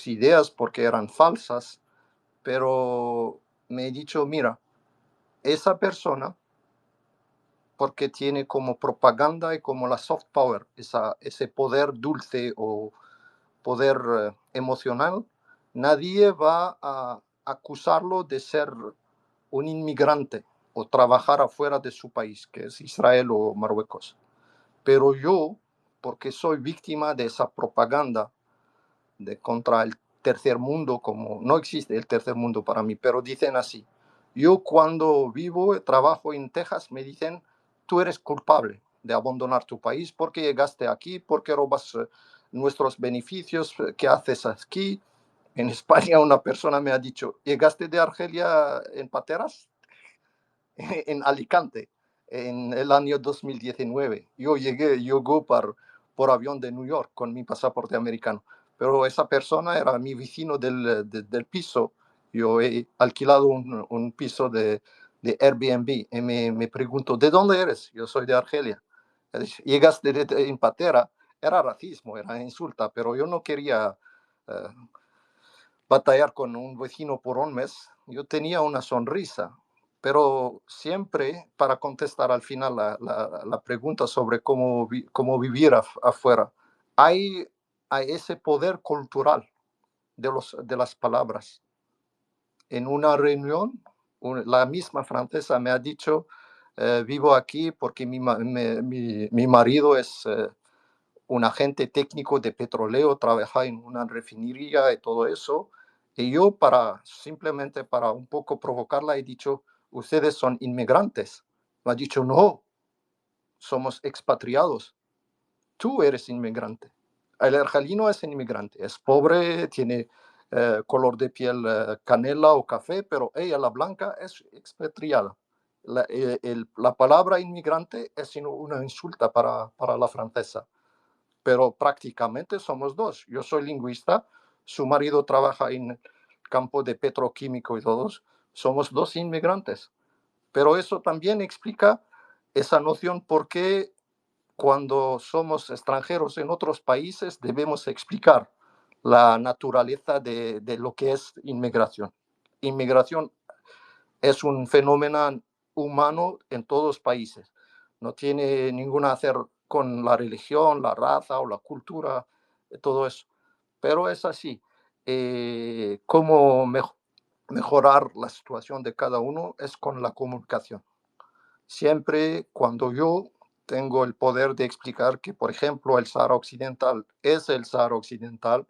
ideas porque eran falsas, pero me he dicho, mira, esa persona, porque tiene como propaganda y como la soft power, ese poder dulce o poder emocional, nadie va a acusarlo de ser un inmigrante o trabajar afuera de su país, que es Israel o Marruecos. Pero yo, porque soy víctima de esa propaganda contra el tercer mundo, como no existe el tercer mundo para mí, pero dicen así. Yo cuando vivo, trabajo en Texas, me dicen, tú eres culpable de abandonar tu país porque llegaste aquí, porque robas nuestros beneficios, ¿qué haces aquí? En España una persona me ha dicho, ¿llegaste de Argelia en pateras? En Alicante, en el año 2019. Yo llegué por avión de New York con mi pasaporte americano, pero esa persona era mi vecino del piso. Yo he alquilado un piso de Airbnb y me pregunto, ¿de dónde eres? Yo soy de Argelia. Llegaste en patera, era racismo, era insulta, pero yo no quería batallar con un vecino por un mes. Yo tenía una sonrisa, pero siempre para contestar al final la pregunta sobre cómo vivir afuera, hay ese poder cultural de las palabras. En una reunión, la misma francesa me ha dicho, vivo aquí porque mi marido es un agente técnico de petróleo, trabaja en una refinería y todo eso. Y yo simplemente para un poco provocarla he dicho, ustedes son inmigrantes. Me ha dicho, no, somos expatriados. Tú eres inmigrante. El argelino es inmigrante, es pobre, tiene color de piel canela o café, pero ella, la blanca, es expatriada. La palabra inmigrante es una insulta para la francesa, pero prácticamente somos dos. Yo soy lingüista, su marido trabaja en el campo de petroquímico y todos somos dos inmigrantes. Pero eso también explica esa noción por qué cuando somos extranjeros en otros países debemos explicar la naturaleza de lo que es inmigración. Inmigración es un fenómeno humano en todos los países. No tiene ninguna hacer con la religión, la raza o la cultura, todo eso. Pero es así. cómo mejorar la situación de cada uno es con la comunicación. Siempre cuando yo tengo el poder de explicar que, por ejemplo, el Sahara Occidental es el Sahara Occidental,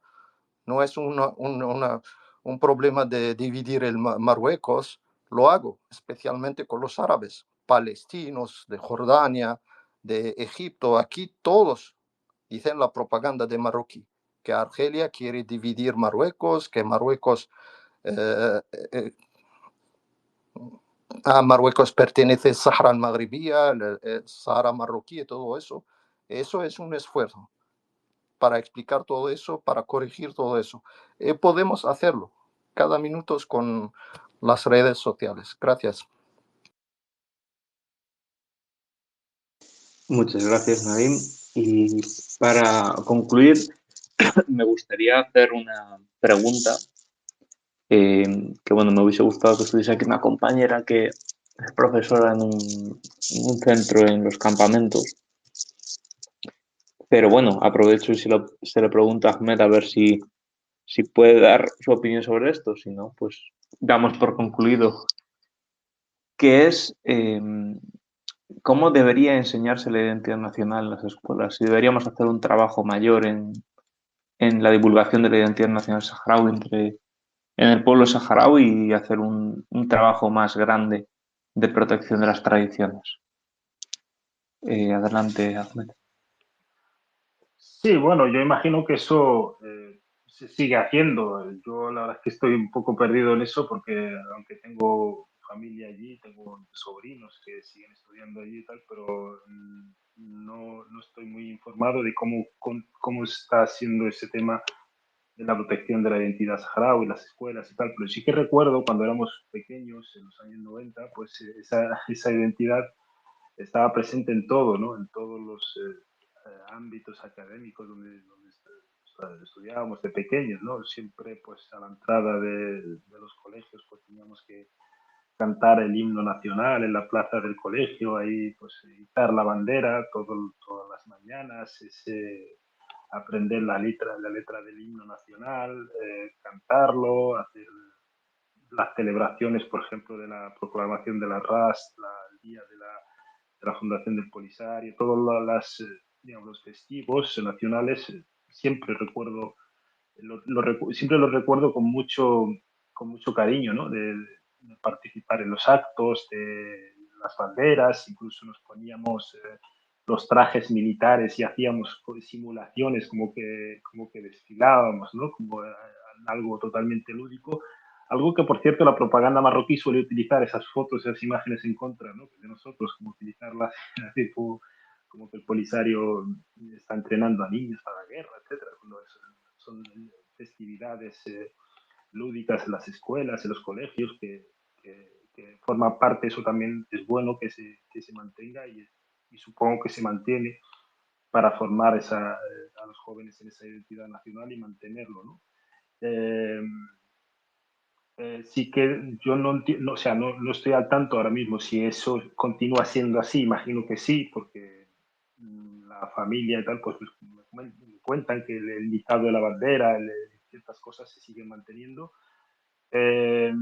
no es un problema de dividir el Marruecos, lo hago, especialmente con los árabes, palestinos, de Jordania, de Egipto. Aquí todos dicen la propaganda de marroquí, que Argelia quiere dividir Marruecos, que Marruecos, a Marruecos pertenece el Sahara Maghrebía, el Sahara marroquí y todo eso. Eso es un esfuerzo para explicar todo eso, para corregir todo eso. Podemos hacerlo cada minuto con las redes sociales. Gracias. Muchas gracias, Nadim. Y para concluir, me gustaría hacer una pregunta que, bueno, me hubiese gustado que estuviese aquí una compañera que es profesora en un centro en los campamentos. Pero bueno, aprovecho y se le pregunto a Ahmed a ver si puede dar su opinión sobre esto. Si no, pues damos por concluido. Que es cómo debería enseñarse la identidad nacional en las escuelas. Si deberíamos hacer un trabajo mayor en la divulgación de la identidad nacional saharaui en el pueblo saharaui y hacer un trabajo más grande de protección de las tradiciones. Adelante, Ahmed. Sí, bueno, yo imagino que eso se sigue haciendo. Yo la verdad es que estoy un poco perdido en eso porque aunque tengo familia allí, tengo sobrinos que siguen estudiando allí y tal, pero no estoy muy informado de cómo está haciendo ese tema de la protección de la identidad saharaui, las escuelas y tal. Pero sí que recuerdo cuando éramos pequeños, en los años 90, pues esa identidad estaba presente en todo, ¿no? En todos los ámbitos académicos donde estudiábamos de pequeños, ¿no? Siempre, pues, a la entrada de los colegios, pues, teníamos que cantar el himno nacional en la plaza del colegio, ahí, pues, izar la bandera todas las mañanas, aprender la letra del himno nacional, cantarlo, hacer las celebraciones, por ejemplo, de la proclamación de la RAS, el día de la Fundación del Polisario, todos digamos, los festivos nacionales, siempre recuerdo, siempre los recuerdo con mucho cariño, ¿no? De participar en los actos, de las banderas, incluso nos poníamos los trajes militares y hacíamos simulaciones como que desfilábamos, ¿no? Como algo totalmente lúdico. Algo que, por cierto, la propaganda marroquí suele utilizar esas fotos, esas imágenes en contra, ¿no? De nosotros, como utilizarlas como que el Polisario está entrenando a niños para la guerra, etcétera. Cuando son festividades lúdicas en las escuelas, en los colegios, que forma parte, eso también es bueno que se mantenga y supongo que se mantiene para formar a los jóvenes en esa identidad nacional y mantenerlo, ¿no? Sí que yo no entiendo, o sea, no estoy al tanto ahora mismo si eso continúa siendo así, imagino que sí, porque la familia y tal, pues me cuentan que el listado de la bandera, ciertas cosas se siguen manteniendo. Eh,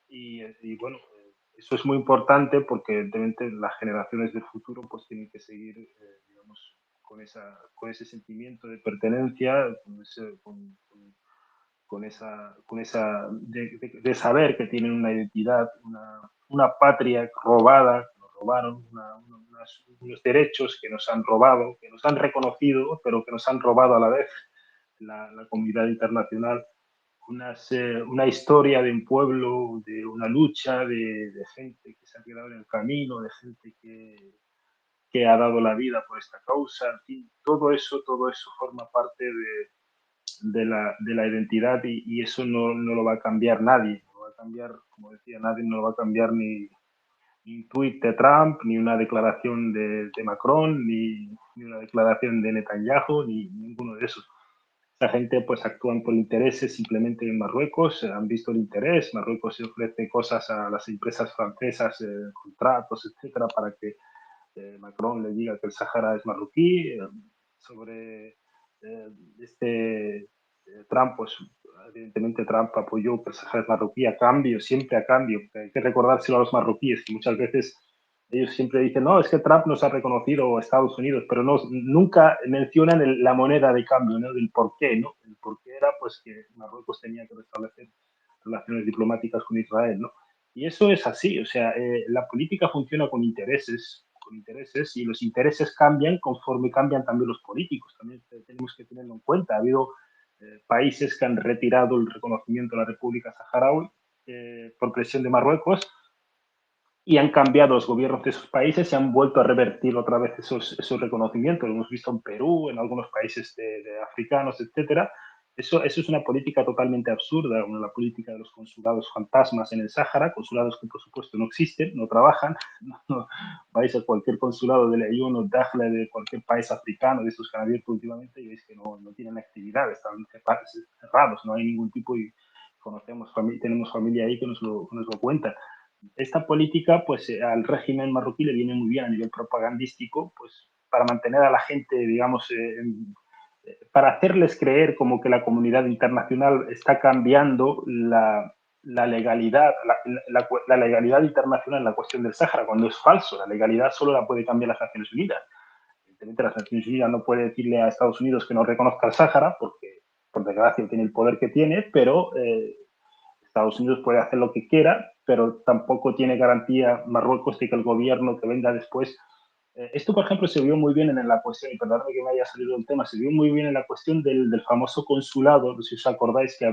y bueno, eso es muy importante porque evidentemente las generaciones del futuro pues tienen que seguir, digamos, con ese sentimiento de pertenencia, con esa de saber que tienen una identidad, una patria robada, que nos robaron, unos derechos que nos han robado, que nos han reconocido, pero que nos han robado a la vez la comunidad internacional. Una historia de un pueblo, de una lucha, de gente que se ha quedado en el camino, de gente que ha dado la vida por esta causa. En fin, todo eso forma parte de la identidad y eso no lo va a cambiar nadie. No lo va a cambiar, como decía, nadie no lo va a cambiar ni un tuit de Trump, ni una declaración de Macron, ni una declaración de Netanyahu, ni ninguno de esos. Esa gente pues actúan por intereses simplemente en Marruecos, han visto el interés, Marruecos se ofrece cosas a las empresas francesas, contratos, etcétera, para que Macron le diga que el Sahara es marroquí, sobre este, Trump, pues evidentemente Trump apoyó que el Sáhara es marroquí a cambio, siempre a cambio. Hay que recordárselo a los marroquíes, que muchas veces ellos siempre dicen, no, es que Trump nos ha reconocido Estados Unidos, pero no, nunca mencionan la moneda de cambio, ¿no? Del por qué, ¿no? El por qué era pues que Marruecos tenía que restablecer relaciones diplomáticas con Israel, ¿no? Y eso es así, o sea, la política funciona con intereses, y los intereses cambian conforme cambian también los políticos. También tenemos que tenerlo en cuenta. Ha habido países que han retirado el reconocimiento de la República Saharaui por presión de Marruecos, y han cambiado los gobiernos de esos países y han vuelto a revertir otra vez esos reconocimientos. Lo hemos visto en Perú, en algunos países de africanos, etcétera. Eso es una política totalmente absurda, la política de los consulados fantasmas en el Sáhara, consulados que por supuesto no existen, no trabajan. No, vais a cualquier consulado de Leyún o Dakhla de cualquier país africano, de estos que han abierto últimamente, y veis que no tienen actividad, están cerrados, no hay ningún tipo, y tenemos familia ahí que nos lo cuenta. Esta política, pues al régimen marroquí le viene muy bien a nivel propagandístico, pues para mantener a la gente, digamos, para hacerles creer como que la comunidad internacional está cambiando la legalidad, la legalidad internacional en la cuestión del Sáhara, cuando es falso. La legalidad solo la puede cambiar las Naciones Unidas. Evidentemente, las Naciones Unidas no puede decirle a Estados Unidos que no reconozca el Sáhara, porque por desgracia tiene el poder que tiene, pero Estados Unidos puede hacer lo que quiera, pero tampoco tiene garantía Marruecos de que el gobierno que venga después. Esto, por ejemplo, se vio muy bien en la cuestión, y perdóname que me haya salido el tema, se vio muy bien en la cuestión del famoso consulado, no sé si os acordáis, que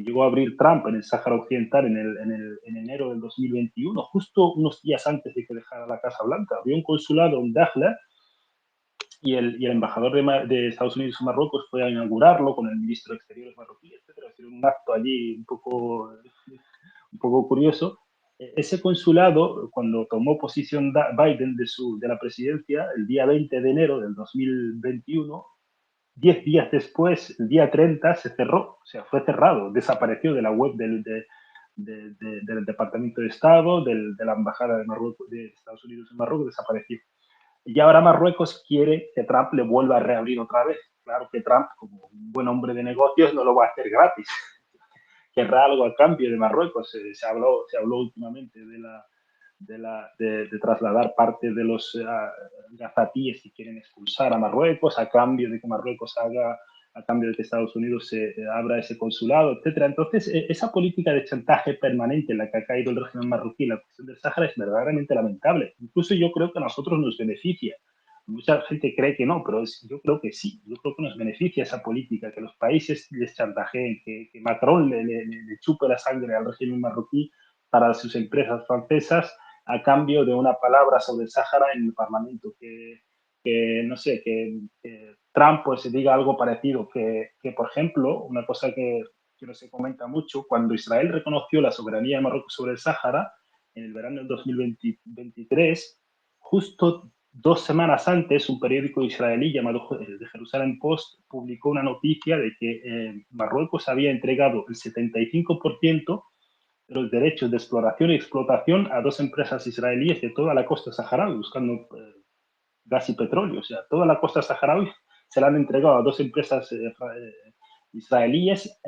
llegó a abrir Trump en el Sáhara Occidental en enero del 2021, justo unos días antes de que dejara la Casa Blanca. Abrió un consulado en Dakhla, y el embajador de Estados Unidos en Marruecos fue a inaugurarlo con el ministro de Exteriores marroquí, etcétera. Hicieron un acto allí un poco curioso. Ese consulado, cuando tomó posición Biden de la presidencia, el día 20 de enero del 2021, 10 días después, el día 30, se cerró, o sea, fue cerrado, desapareció de la web del Departamento de Estado, de la Embajada de Marruecos, de Estados Unidos en Marruecos, desapareció. Y ahora Marruecos quiere que Trump le vuelva a reabrir otra vez. Claro que Trump, como un buen hombre de negocios, no lo va a hacer gratis. Querrá algo a cambio de Marruecos. Se habló últimamente de trasladar parte de los gazatíes que quieren expulsar a Marruecos a cambio de que Marruecos a cambio de que Estados Unidos abra ese consulado, etcétera. Entonces, esa política de chantaje permanente en la que ha caído el régimen marroquí en la cuestión del Sáhara es verdaderamente lamentable. Incluso yo creo que a nosotros nos beneficia. Mucha gente cree que no, pero yo creo que sí. Yo creo que nos beneficia esa política, que los países les chantajeen, que Macron le chupe la sangre al régimen marroquí para sus empresas francesas a cambio de una palabra sobre el Sáhara en el Parlamento. No sé, que Trump pues diga algo parecido, que por ejemplo, una cosa que no se comenta mucho, cuando Israel reconoció la soberanía de Marruecos sobre el Sáhara en el verano del 2023, justo 2 semanas antes, un periódico israelí llamado The Jerusalem Post publicó una noticia de que Marruecos había entregado el 75% de los derechos de exploración y explotación a 2 empresas israelíes de toda la costa saharaui, buscando gas y petróleo. O sea, toda la costa saharaui se la han entregado a 2 empresas israelíes,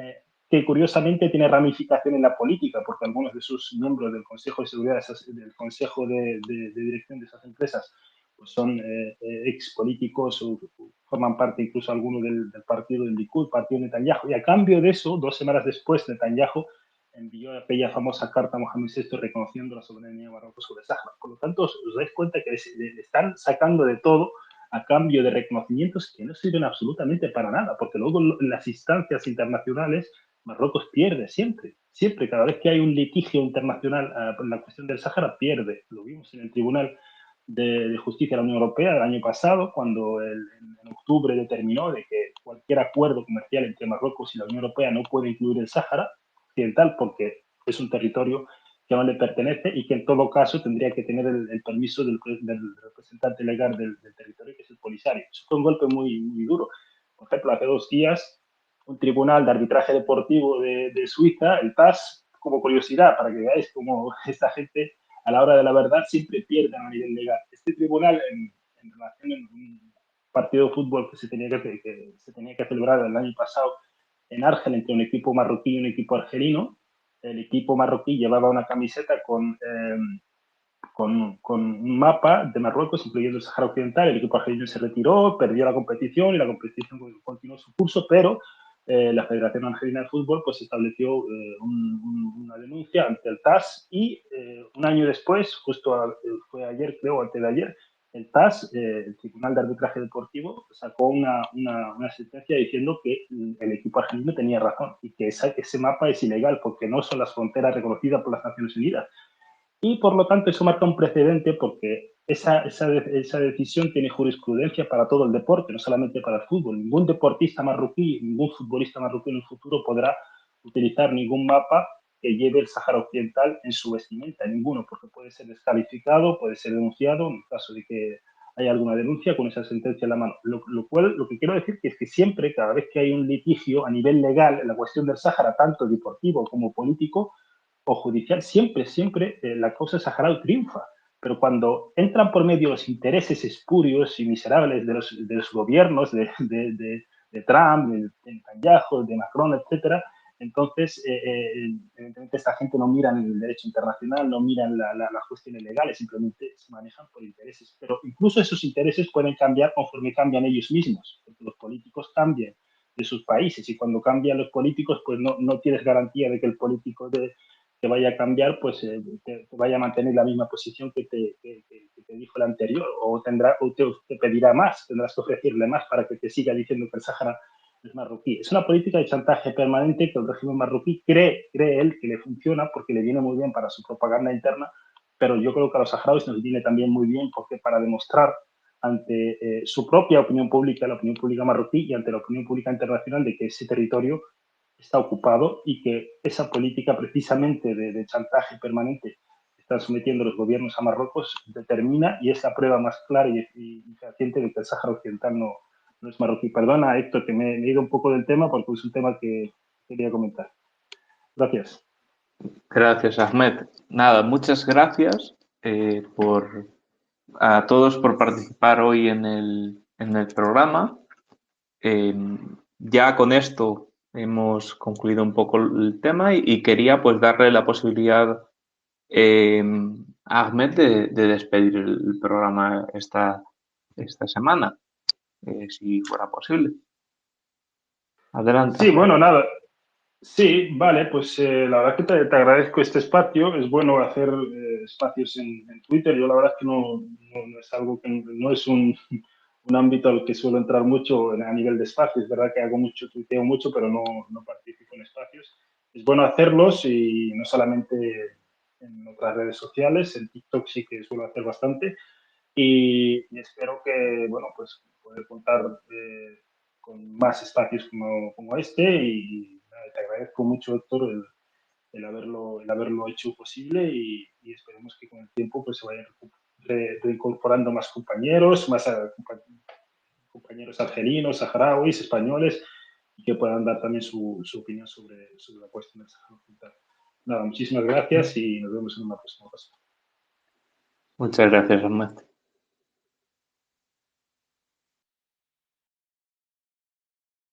que curiosamente tiene ramificación en la política, porque algunos de sus miembros del Consejo de Seguridad, del Consejo de Dirección de esas empresas, pues son ex políticos o forman parte incluso algunos del partido del Likud, partido de Netanyahu. Y a cambio de eso, 2 semanas después, Netanyahu envió aquella famosa carta a Mohamed VI reconociendo la soberanía de Marruecos sobre el Sáhara. Por lo tanto, os dais cuenta que le están sacando de todo a cambio de reconocimientos que no sirven absolutamente para nada, porque luego en las instancias internacionales Marruecos pierde siempre, cada vez que hay un litigio internacional por la cuestión del Sáhara, pierde. Lo vimos en el Tribunal de Justicia de la Unión Europea el año pasado, cuando en octubre determinó de que cualquier acuerdo comercial entre Marruecos y la Unión Europea no puede incluir el Sáhara Occidental porque es un territorio que no le pertenece y que en todo caso tendría que tener el permiso del representante legal del territorio, que es el Polisario. Eso fue un golpe muy, muy duro. Por ejemplo, hace 2 días, un tribunal de arbitraje deportivo de Suiza, el TAS, como curiosidad, para que veáis cómo esta gente, a la hora de la verdad, siempre pierde a nivel legal. Este tribunal, en relación a un partido de fútbol que se tenía que celebrar el año pasado en Argel entre un equipo marroquí y un equipo argelino. El equipo marroquí llevaba una camiseta con un mapa de Marruecos, incluyendo el Sáhara Occidental. El equipo argelino se retiró, perdió la competición y la competición continuó su curso, pero la Federación Argelina de Fútbol pues estableció una denuncia ante el TAS y un año después, justo fue ayer, creo, antes de ayer, el TAS, el Tribunal de Arbitraje Deportivo, sacó una sentencia diciendo que el equipo argelino tenía razón y que ese mapa es ilegal porque no son las fronteras reconocidas por las Naciones Unidas. Y por lo tanto eso marca un precedente porque esa decisión tiene jurisprudencia para todo el deporte, no solamente para el fútbol. Ningún deportista marroquí, ningún futbolista marroquí en el futuro podrá utilizar ningún mapa que lleve el Sáhara Occidental en su vestimenta, ninguno, porque puede ser descalificado, puede ser denunciado en caso de que haya alguna denuncia con esa sentencia en la mano. Lo que quiero decir es que siempre, cada vez que hay un litigio a nivel legal en la cuestión del Sáhara, tanto deportivo como político, o judicial, siempre la causa saharaui triunfa. Pero cuando entran por medio los intereses espurios y miserables de los gobiernos de Trump, de Netanyahu, de Macron, etcétera, entonces, evidentemente, esta gente no mira el derecho internacional, no miran las cuestiones legales, simplemente se manejan por intereses. Pero incluso esos intereses pueden cambiar conforme cambian ellos mismos, porque los políticos cambian de sus países y cuando cambian los políticos, pues no tienes garantía de que el político te vaya a cambiar, pues te vaya a mantener la misma posición que te dijo el anterior, o te pedirá más, tendrás que ofrecerle más para que te siga diciendo que el Sáhara es marroquí. Es una política de chantaje permanente que el régimen marroquí cree él que le funciona porque le viene muy bien para su propaganda interna, pero yo creo que a los saharauis nos viene también muy bien porque para demostrar ante su propia opinión pública, la opinión pública marroquí, y ante la opinión pública internacional de que ese territorio está ocupado y que esa política precisamente de chantaje permanente que están sometiendo los gobiernos a Marruecos determina y es la prueba más clara y fehaciente de que el Sáhara Occidental no es marroquí. Perdona, Héctor, que me he ido un poco del tema porque es un tema que quería comentar. Gracias. Gracias, Ahmed. Nada, muchas gracias a todos por participar hoy en el programa. Ya con esto hemos concluido un poco el tema y quería pues darle la posibilidad a Ahmed de despedir el programa esta semana, si fuera posible. Adelante. Sí, bueno, nada. Sí, vale, pues la verdad que te agradezco este espacio. Es bueno hacer espacios en Twitter. Yo la verdad es que no es algo que no es un ámbito al que suelo entrar mucho a nivel de espacios. Es verdad que tuiteo mucho, pero no participo en espacios. Es bueno hacerlos y no solamente en otras redes sociales. En TikTok sí que suelo hacer bastante. Y espero que, bueno, pues poder contar con más espacios como este y te agradezco mucho, Héctor, el haberlo hecho posible y esperemos que con el tiempo pues se vayan reincorporando más compañeros, compañeros argelinos, saharauis, españoles y que puedan dar también su opinión sobre la cuestión del Sáhara Occidental. Nada, muchísimas gracias y nos vemos en una próxima ocasión. Muchas gracias, Ahmed.